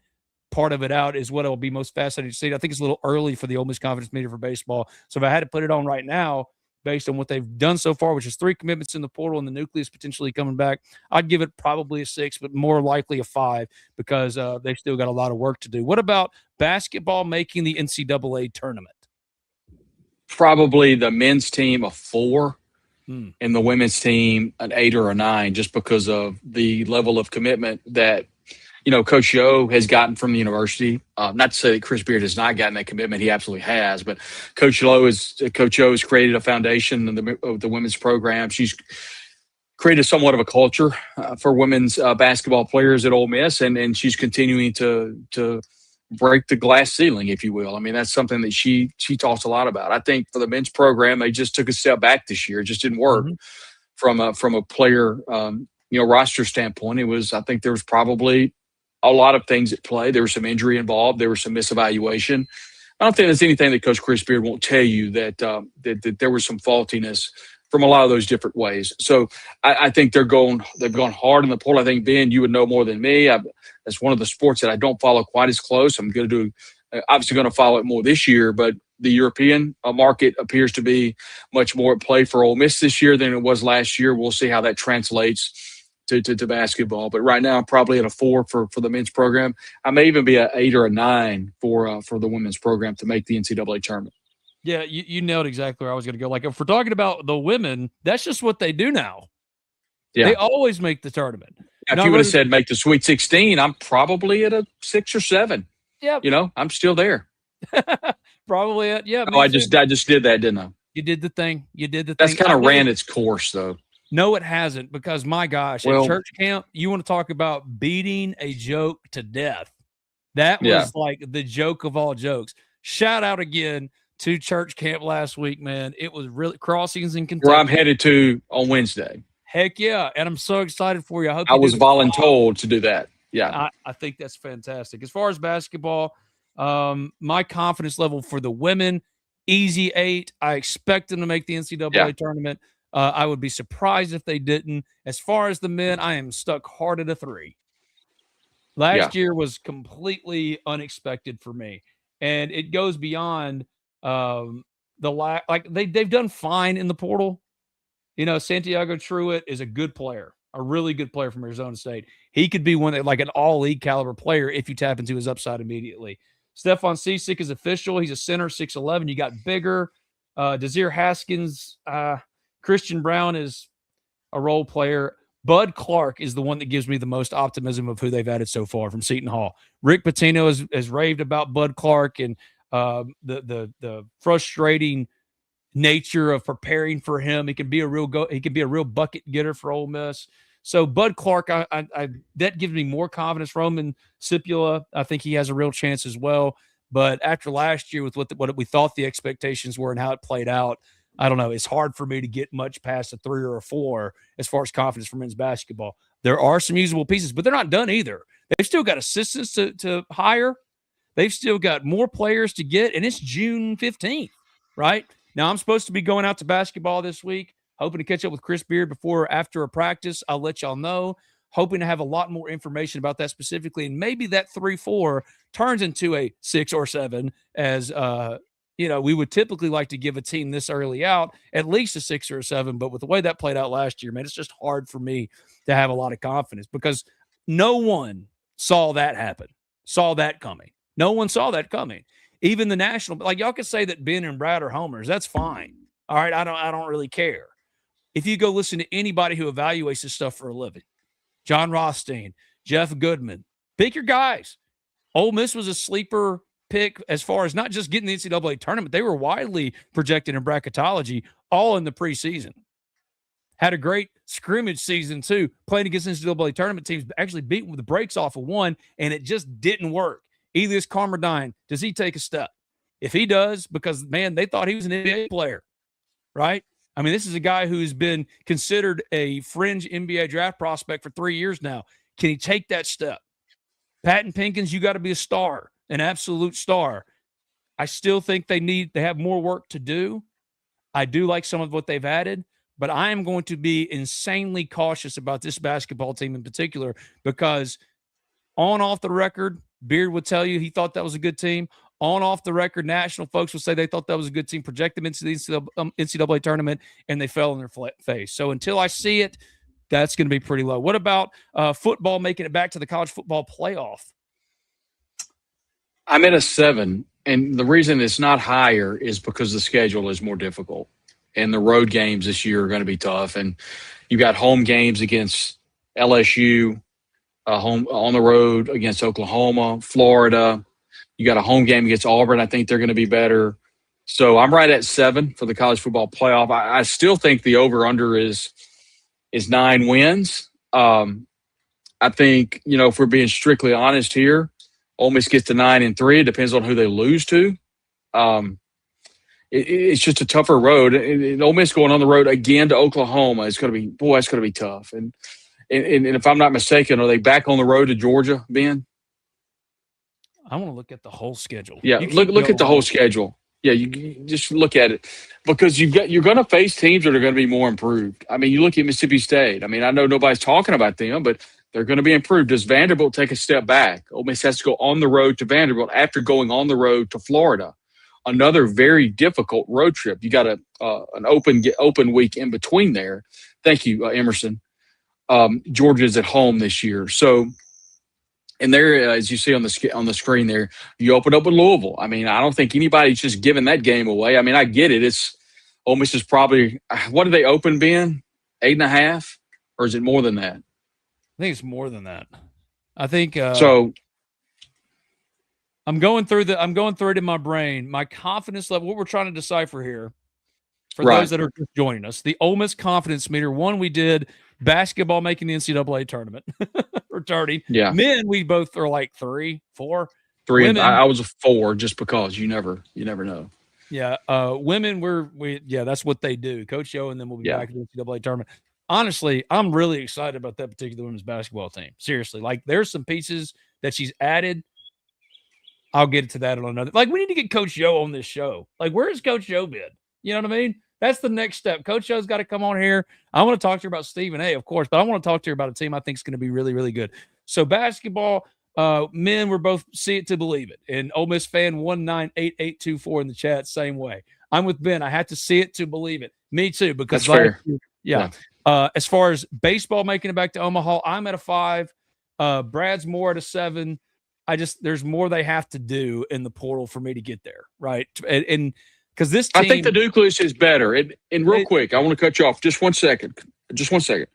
part of it out is what will be most fascinating to see. I think it's a little early for the Ole Miss Confidence Meter for baseball. So if I had to put it on right now, based on what they've done so far, which is 3 commitments in the portal and the nucleus potentially coming back, I'd give it probably a 6, but more likely a 5 because they've still got a lot of work to do. What about basketball making the NCAA tournament? Probably the men's team a 4 and the women's team an 8 or a 9, just because of the level of commitment that Coach Yo has gotten from the university. Not to say that Chris Beard has not gotten that commitment. He absolutely has. But Coach Yo has created a foundation of the women's program. She's created somewhat of a culture for women's basketball players at Ole Miss, and she's continuing to break the glass ceiling, if you will. I mean, that's something that she talks a lot about. I think for the men's program, they just took a step back this year. It just didn't work from a player roster standpoint. I think there was probably a lot of things at play. There was some injury involved. There was some misevaluation. I don't think there's anything that Coach Chris Beard won't tell you that there was some faultiness from a lot of those different ways. So I think they've gone hard in the portal. I think, Ben, you would know more than me. That's one of the sports that I don't follow quite as close. I'm obviously going to follow it more this year, but the European market appears to be much more at play for Ole Miss this year than it was last year. We'll see how that translates to basketball. But right now, I'm probably at a 4 for the men's program. I may even be an 8 or a 9 for the women's program to make the NCAA tournament. Yeah, you nailed exactly where I was going to go. Like, if we're talking about the women, that's just what they do now. Yeah. They always make the tournament. If you would have said make the Sweet 16, I'm probably at a 6 or 7. Yeah. I'm still there. Probably it. Yeah. Oh, I just did that, didn't I? You did the thing. That's kind of ran its course, though. No, it hasn't, because my gosh, at church camp, you want to talk about beating a joke to death. That was like the joke of all jokes. Shout out again to church camp last week, man. It was really crossings in Kentucky. Where I'm headed to on Wednesday. Heck yeah. And I'm so excited for you. I hope I was voluntold to do that. Yeah. I think that's fantastic. As far as basketball, my confidence level for the women, easy 8. I expect them to make the NCAA tournament. I would be surprised if they didn't. As far as the men, I am stuck hard at a 3. Last year was completely unexpected for me, and it goes beyond they've done fine in the portal. Santiago Truitt is a good player, a really good player from Arizona State. He could be like an all-league caliber player if you tap into his upside immediately. Stephon Cisic is official. He's a center, 6'11". You got bigger. Desir Haskins, Christian Brown is a role player. Bud Clark is the one that gives me the most optimism of who they've added so far from Seton Hall. Rick Pitino has raved about Bud Clark and the frustrating nature of preparing for him. He can be a real bucket getter for Ole Miss. So Bud Clark, that gives me more confidence. Roman Scipula, I think he has a real chance as well. But after last year, with what we thought the expectations were and how it played out, I don't know. It's hard for me to get much past a 3 or a 4 as far as confidence for men's basketball. There are some usable pieces, but they're not done either. They've still got assistants to hire. They've still got more players to get, and it's June 15th, right? Now, I'm supposed to be going out to basketball this week, hoping to catch up with Chris Beard before or after a practice. I'll let y'all know. Hoping to have a lot more information about that specifically, and maybe that 3-4 turns into a 6 or 7 as we would typically like to give a team this early out at least a 6 or a 7, but with the way that played out last year, man, it's just hard for me to have a lot of confidence because no one saw that happen, saw that coming. No one saw that coming. Even the national, like y'all could say that Ben and Brad are homers. That's fine. All right. I don't really care. If you go listen to anybody who evaluates this stuff for a living, John Rothstein, Jeff Goodman, pick your guys. Ole Miss was a sleeper pick as far as not just getting the NCAA tournament. They were widely projected in bracketology all in the preseason. Had a great scrimmage season too, playing against NCAA tournament teams, actually beating with the brakes off of one, and it just didn't work. Elias Carmerdine, does he take a step? If he does, because, man, they thought he was an NBA player, right? I mean, this is a guy who's been considered a fringe NBA draft prospect for 3 years now. Can he take that step? Patton Pinkins, you got to be a star, an absolute star. I still think they have more work to do. I do like some of what they've added, but I am going to be insanely cautious about this basketball team in particular because off the record, Beard would tell you he thought that was a good team. Off the record, national folks would say they thought that was a good team, project them into the NCAA tournament, and they fell on their face. So until I see it, that's going to be pretty low. What about football making it back to the college football playoff? I'm at a 7, and the reason it's not higher is because the schedule is more difficult, and the road games this year are going to be tough. And you got home games against LSU, home on the road against Oklahoma, Florida. You got a home game against Auburn. I think they're going to be better. So I'm right at 7 for the college football playoff. I still think the over-under is 9 wins. I think, if we're being strictly honest here, Ole Miss gets to 9-3. It depends on who they lose to. It's just a tougher road. And Ole Miss going on the road again to Oklahoma is going to be, that's going to be tough. And if I'm not mistaken, are they back on the road to Georgia, Ben? I want to look at the whole schedule. Yeah, look at the whole schedule. Yeah, you just look at it because you're going to face teams that are going to be more improved. I mean, you look at Mississippi State. I mean, I know nobody's talking about them, but they're going to be improved. Does Vanderbilt take a step back? Ole Miss has to go on the road to Vanderbilt after going on the road to Florida. Another very difficult road trip. You got an open week in between there. Thank you, Emerson. Georgia's at home this year, so. And there, as you see on the screen there, you open up with Louisville. I mean, I don't think anybody's just giving that game away. I mean, I get it. Ole Miss is probably – what do they open, Ben? 8.5? or is it more than that? I think it's more than that. I think So I'm going through it in my brain. My confidence level, what we're trying to decipher here, for Right. those that are just joining us, the Ole Miss confidence meter. One, we did basketball making the NCAA tournament, returning. Yeah. Men, we both are like 3, 4. 3. Women, I was a 4 just because you never know. yeah. Women, that's what they do. Coach Yo and then we'll be back at the NCAA tournament. Honestly, I'm really excited about that particular women's basketball team. Seriously, like there's some pieces that she's added. I'll get to that on another. Like we need to get Coach Yo on this show. Like where's Coach Yo been? You know what I mean? That's the next step. Coach Yo's got to come on here. I want to talk to her about Stephen A, of course, but I want to talk to her about a team I think is going to be really, really good. So basketball, men, we're both see it to believe it. And Ole Miss fan 198824 in the chat, same way. I'm with Ben. I have to see it to believe it. Me too, because that's fair. Yeah. As far as baseball making it back to Omaha, I'm at a 5. Brad's more at a 7. There's more they have to do in the portal for me to get there, right? And because this team, I think the nucleus is better. And real quick, I want to cut you off just 1 second. Just 1 second.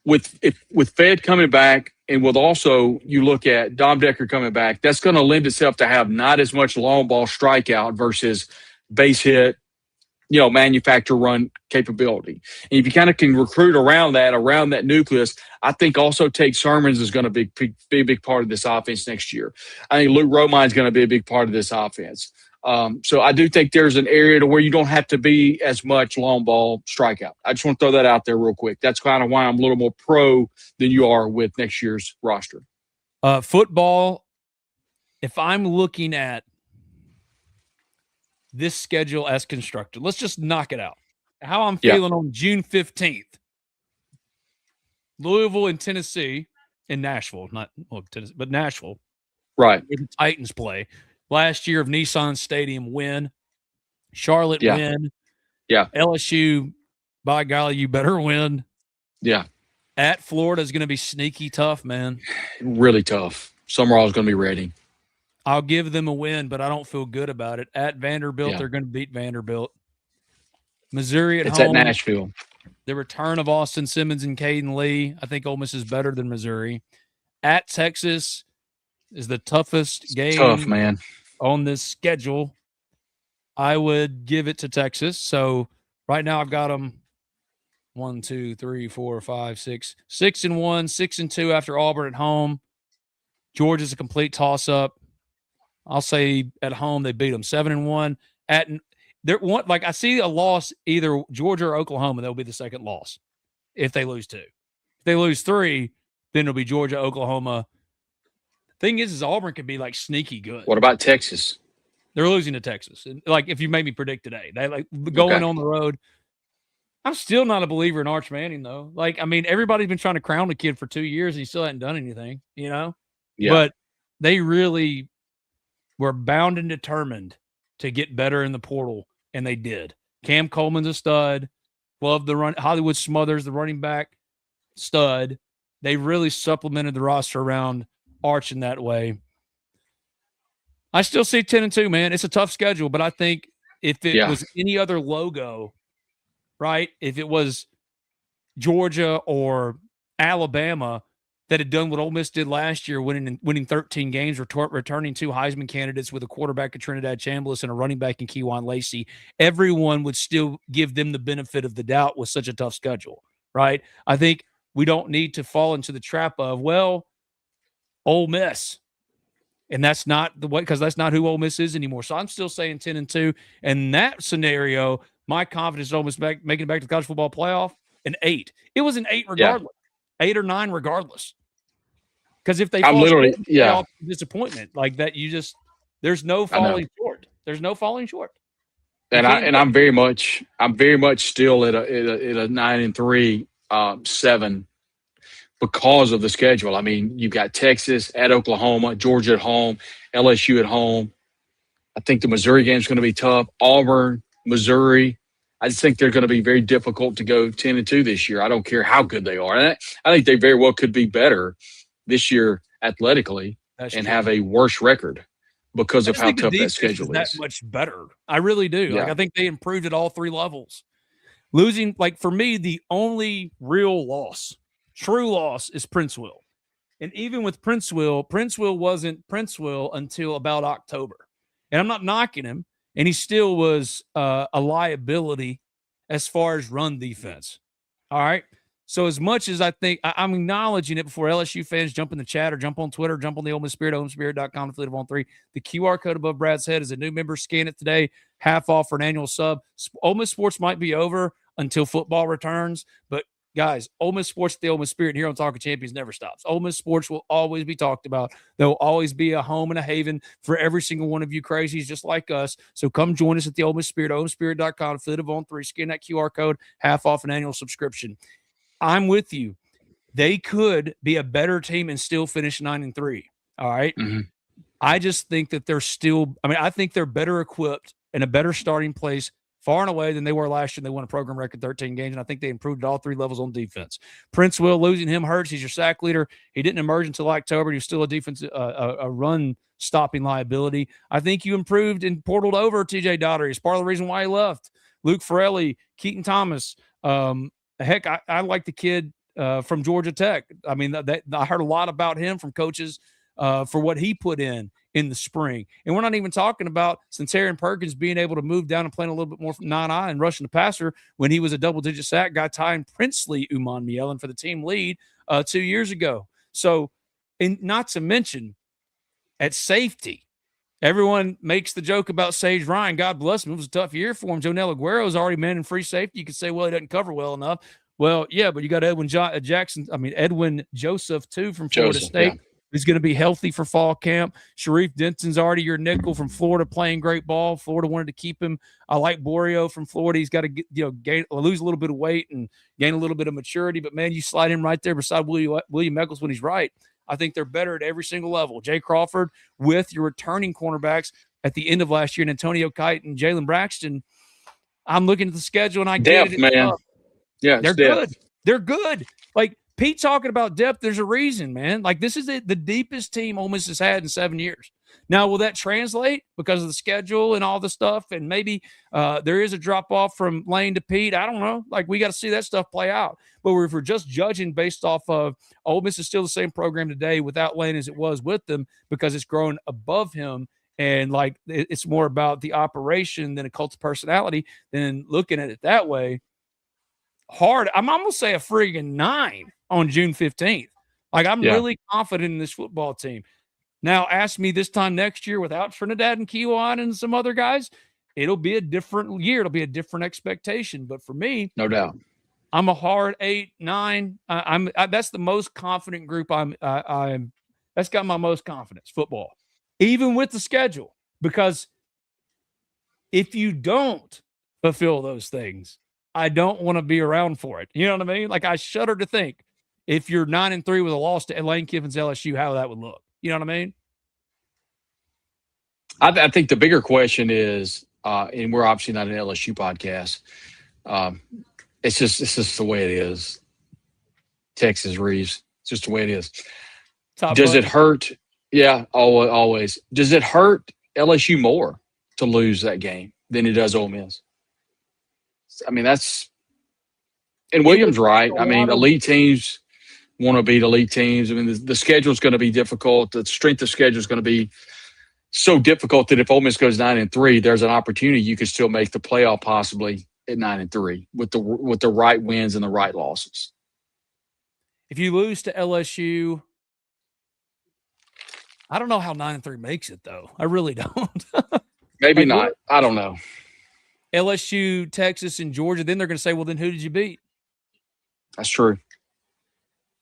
With Fed coming back, and with also you look at Dom Decker coming back, that's going to lend itself to have not as much long ball strikeout versus base hit, manufacture run capability. And if you kind of can recruit around that nucleus, I think also Tate Sermons is going to be a big part of this offense next year. I think Luke Romine is going to be a big part of this offense. So I do think there's an area to where you don't have to be as much long ball strikeout. I just want to throw that out there real quick. That's kind of why I'm a little more pro than you are with next year's roster. Football, if I'm looking at this schedule as constructed, let's just knock it out. How I'm feeling on June 15th. Louisville and Tennessee in Nashville, Tennessee, but Nashville. Right. Where the Titans play. Last year of Nissan Stadium win. Charlotte win. Yeah. LSU, by golly, you better win. Yeah. At Florida is going to be sneaky tough, man. Really tough. Summerall's going to be ready. I'll give them a win, but I don't feel good about it. At Vanderbilt, they're going to beat Vanderbilt. Missouri at home. It's at Nashville. The return of Austin Simmons and Caden Lee. I think Ole Miss is better than Missouri. At Texas is the toughest game. Tough, man. On this schedule. I would give it to Texas. So right now I've got them 1, 2, 3, 4, 5, 6. 6-1, 6-2 after Auburn at home. Georgia's a complete toss-up. I'll say at home they beat them 7-1. I see a loss either Georgia or Oklahoma. That'll be the second loss if they lose 2. If they lose 3, then it'll be Georgia, Oklahoma. Thing is Auburn can be like sneaky good. What about Texas? They're losing to Texas. And like if you made me predict today, they like going on the road. I'm still not a believer in Arch Manning though. Like I mean, everybody's been trying to crown the kid for 2 years, and he still hadn't done anything. Yeah. But they really were bound and determined to get better in the portal, and they did. Cam Coleman's a stud. Love the run. Hollywood Smothers, the running back, stud. They really supplemented the roster around Arch in that way. I still see 10-2, man. It's a tough schedule, but I think if it was any other logo, right? If it was Georgia or Alabama that had done what Ole Miss did last year, winning 13 games, returning 2 Heisman candidates with a quarterback in Trinidad Chambliss and a running back in Keywan Lacey, everyone would still give them the benefit of the doubt with such a tough schedule, right? I think we don't need to fall into the trap of, well, Ole Miss. And that's not the way, because that's not who Ole Miss is anymore. So I'm still saying 10-2. And that scenario, my confidence is Ole Miss making it back to the college football playoff, an 8. It was an 8 regardless. 8 or 9 regardless. Because if they fall disappointment like that, there's no falling short. There's no falling short. And I'm very much still at a 9-3, 7 because of the schedule. I mean, you've got Texas at Oklahoma, Georgia at home, LSU at home. I think the Missouri game is going to be tough. Auburn, Missouri. I just think they're going to be very difficult to go 10-2 this year. I don't care how good they are. And I think they very well could be better this year athletically and have a worse record because of how tough that schedule is. That much better. I really do. Yeah. Like I think they improved at all 3 levels. Losing, like for me, the only real loss True loss is Princeville. And even with Princeville wasn't Princeville until about October. And I'm not knocking him, and he still was a liability as far as run defense. All right. So as much as I think I'm acknowledging it before LSU fans jump in the chat or jump on Twitter, jump on the Ole Miss Spirit, OleMissSpirit.com, affiliate of On 3. The QR code above Brad's head is a new member. Scan it today, half off for an annual sub. Ole Miss sports might be over until football returns, but guys, Ole Miss sports at the Ole Miss Spirit here on Talking Champions never stops. Ole Miss sports will always be talked about. There will always be a home and a haven for every single one of you crazies just like us. So come join us at the Ole Miss Spirit, OleMissSpirit.com, affiliate of On 3. Scan that QR code, half off an annual subscription. I'm with you. They could be a better team and still finish 9-3. All right. Mm-hmm. I just think that I think they're better equipped in a better starting place far and away than they were last year. They won a program record 13 games, and I think they improved at all 3 levels on defense. Princeville, losing him hurts. He's your sack leader. He didn't emerge until October. He was still a defense, a run stopping liability. I think you improved and portaled over TJ Daugherty. It's part of the reason why he left. Luke Farelli, Keaton Thomas. Heck, I like the kid from Georgia Tech. I mean, I heard a lot about him from coaches for what he put in the spring. And we're not even talking about Centarian Perkins being able to move down and playing a little bit more from 9-eye and rushing the passer when he was a double-digit sack guy, tying Princely Uman Mielen for the team lead 2 years ago. So, and not to mention at safety, everyone makes the joke about Sage Ryan. God bless him. It was a tough year for him. Jonel Aguero is already manning free safety. You could say, well, he doesn't cover well enough. Well, yeah, but you got Edwin Joseph, too, from Florida State. Yeah. Who's going to be healthy for fall camp. Sharif Denton's already your nickel from Florida, playing great ball. Florida wanted to keep him. I like Borio from Florida. He's got to lose a little bit of weight and gain a little bit of maturity. But, man, you slide him right there beside William Eccles when he's right. I think they're better at every single level. Jay Crawford with your returning cornerbacks at the end of last year, and Antonio Kite and Jalen Braxton. I'm looking at the schedule, and I get depth, it. Man. Yeah, they're good. They're good. Like, Pete talking about depth, there's a reason, man. Like, this is the deepest team Ole Miss has had in 7 years. Now, will that translate because of the schedule and all the stuff? And maybe there is a drop-off from Lane to Pete. I don't know. Like, we got to see that stuff play out. But if we're just judging based off of Ole Miss is still the same program today without Lane as it was with them because it's grown above him. And, like, it's more about the operation than a cult of personality. Then looking at it that way, hard. I'm almost say a friggin' 9 on June 15th. Like, I'm really confident in this football team. Now, ask me this time next year without Trinidad and Keewan and some other guys, it'll be a different year. It'll be a different expectation. But for me, no doubt, I'm a hard 8, 9. That's the most confident group. That's got my most confidence, football, even with the schedule. Because if you don't fulfill those things, I don't want to be around for it. You know what I mean? Like, I shudder to think if you're 9-3 with a loss to Lane Kiffin's LSU, how that would look. You know what I mean? I think the bigger question is, and we're obviously not an LSU podcast. It's just the way it is. Texas Reeves, it's just the way it is. Does it hurt? Yeah, always. Does it hurt LSU more to lose that game than it does Ole Miss? I mean, that's – and William's right. I mean, elite teams want to beat elite teams. I mean, the schedule is going to be difficult. The strength of schedule is going to be so difficult that if Ole Miss goes 9-3, there's an opportunity you could still make the playoff possibly at 9-3 with the right wins and the right losses. If you lose to LSU, I don't know how 9-3 makes it, though. I really don't. Maybe not. I don't know. LSU, Texas, and Georgia, then they're going to say, well, then who did you beat? That's true.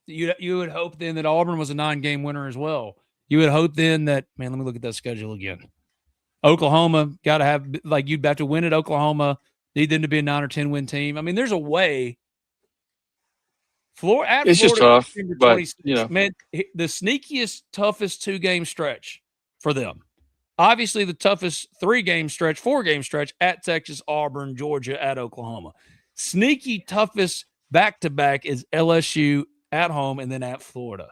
You would hope then that Auburn was a 9-game winner as well. You would hope then that, man, let me look at that schedule again. Oklahoma, got to have, like, you'd have to win at Oklahoma, need them to be a 9 or 10 win team. I mean, there's a way. It's just tough, but, you know. Man, the sneakiest, toughest 2-game stretch for them. Obviously, the toughest 4-game stretch at Texas, Auburn, Georgia, at Oklahoma. Sneaky toughest back-to-back is LSU at home and then at Florida.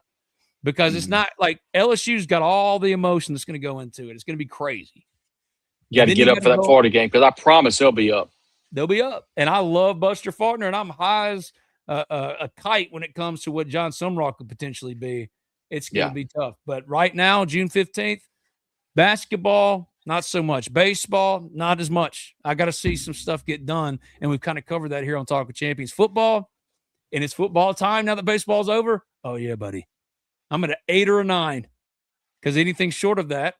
Because it's not like LSU's got all the emotion that's going to go into it. It's going to be crazy. You got to get up for that Florida game because I promise they'll be up. They'll be up. And I love Buster Faulkner, and I'm high as a kite when it comes to what John Sumrock could potentially be. It's going to be tough. But right now, June 15th, basketball, not so much. Baseball, not as much. I got to see some stuff get done, and we've kind of covered that here on Talk of Champions. Football, and it's football time now that baseball's over. Oh, yeah, buddy. I'm at an 8 or a 9 because anything short of that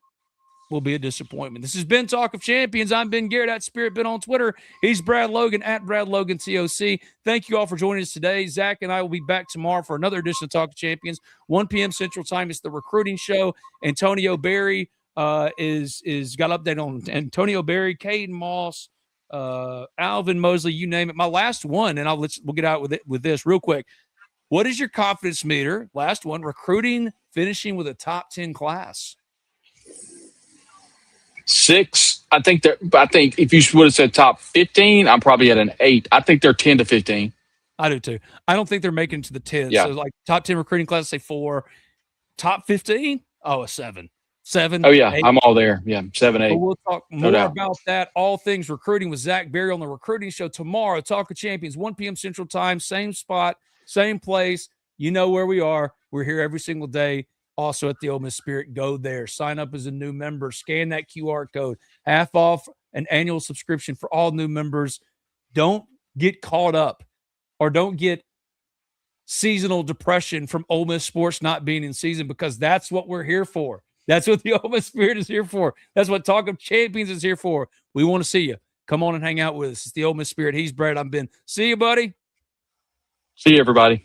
will be a disappointment. This has been Talk of Champions. I'm Ben Garrett at Spirit Ben on Twitter. He's Brad Logan at Brad Logan TOC. Thank you all for joining us today. Zach and I will be back tomorrow for another edition of Talk of Champions. 1 p.m. Central Time. It's the recruiting show. Antonio Berry is got an update on Antonio Berry, Caden Moss, Alvin Mosley, you name it. My last one, and we'll get out with this real quick. What is your confidence meter? Last one, recruiting, finishing with a top 10 class. 6. I think if you would have said top 15, I'm probably at an 8. I think they're 10 to 15. I do too. I don't think they're making it to the 10. Yeah. So like top 10 recruiting class, say 4. Top 15? Oh, a 7. 7. Oh, yeah. 8. I'm all there. Yeah. 7, 8. But we'll talk more doubt. about that. All things recruiting with Zach Berry on the recruiting show tomorrow. Talk of Champions, 1 p.m. Central Time, same spot, same place. You know where we are. We're here every single day. Also at the Ole Miss Spirit, go there. Sign up as a new member. Scan that QR code. Half off an annual subscription for all new members. Don't get caught up or don't get seasonal depression from Ole Miss sports not being in season, because that's what we're here for. That's what the Ole Miss Spirit is here for. That's what Talk of Champions is here for. We want to see you. Come on and hang out with us. It's the Ole Miss Spirit. He's Brad. I'm Ben. See you, buddy. See you, everybody.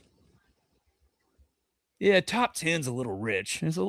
Yeah, top 10's a little rich. It's a little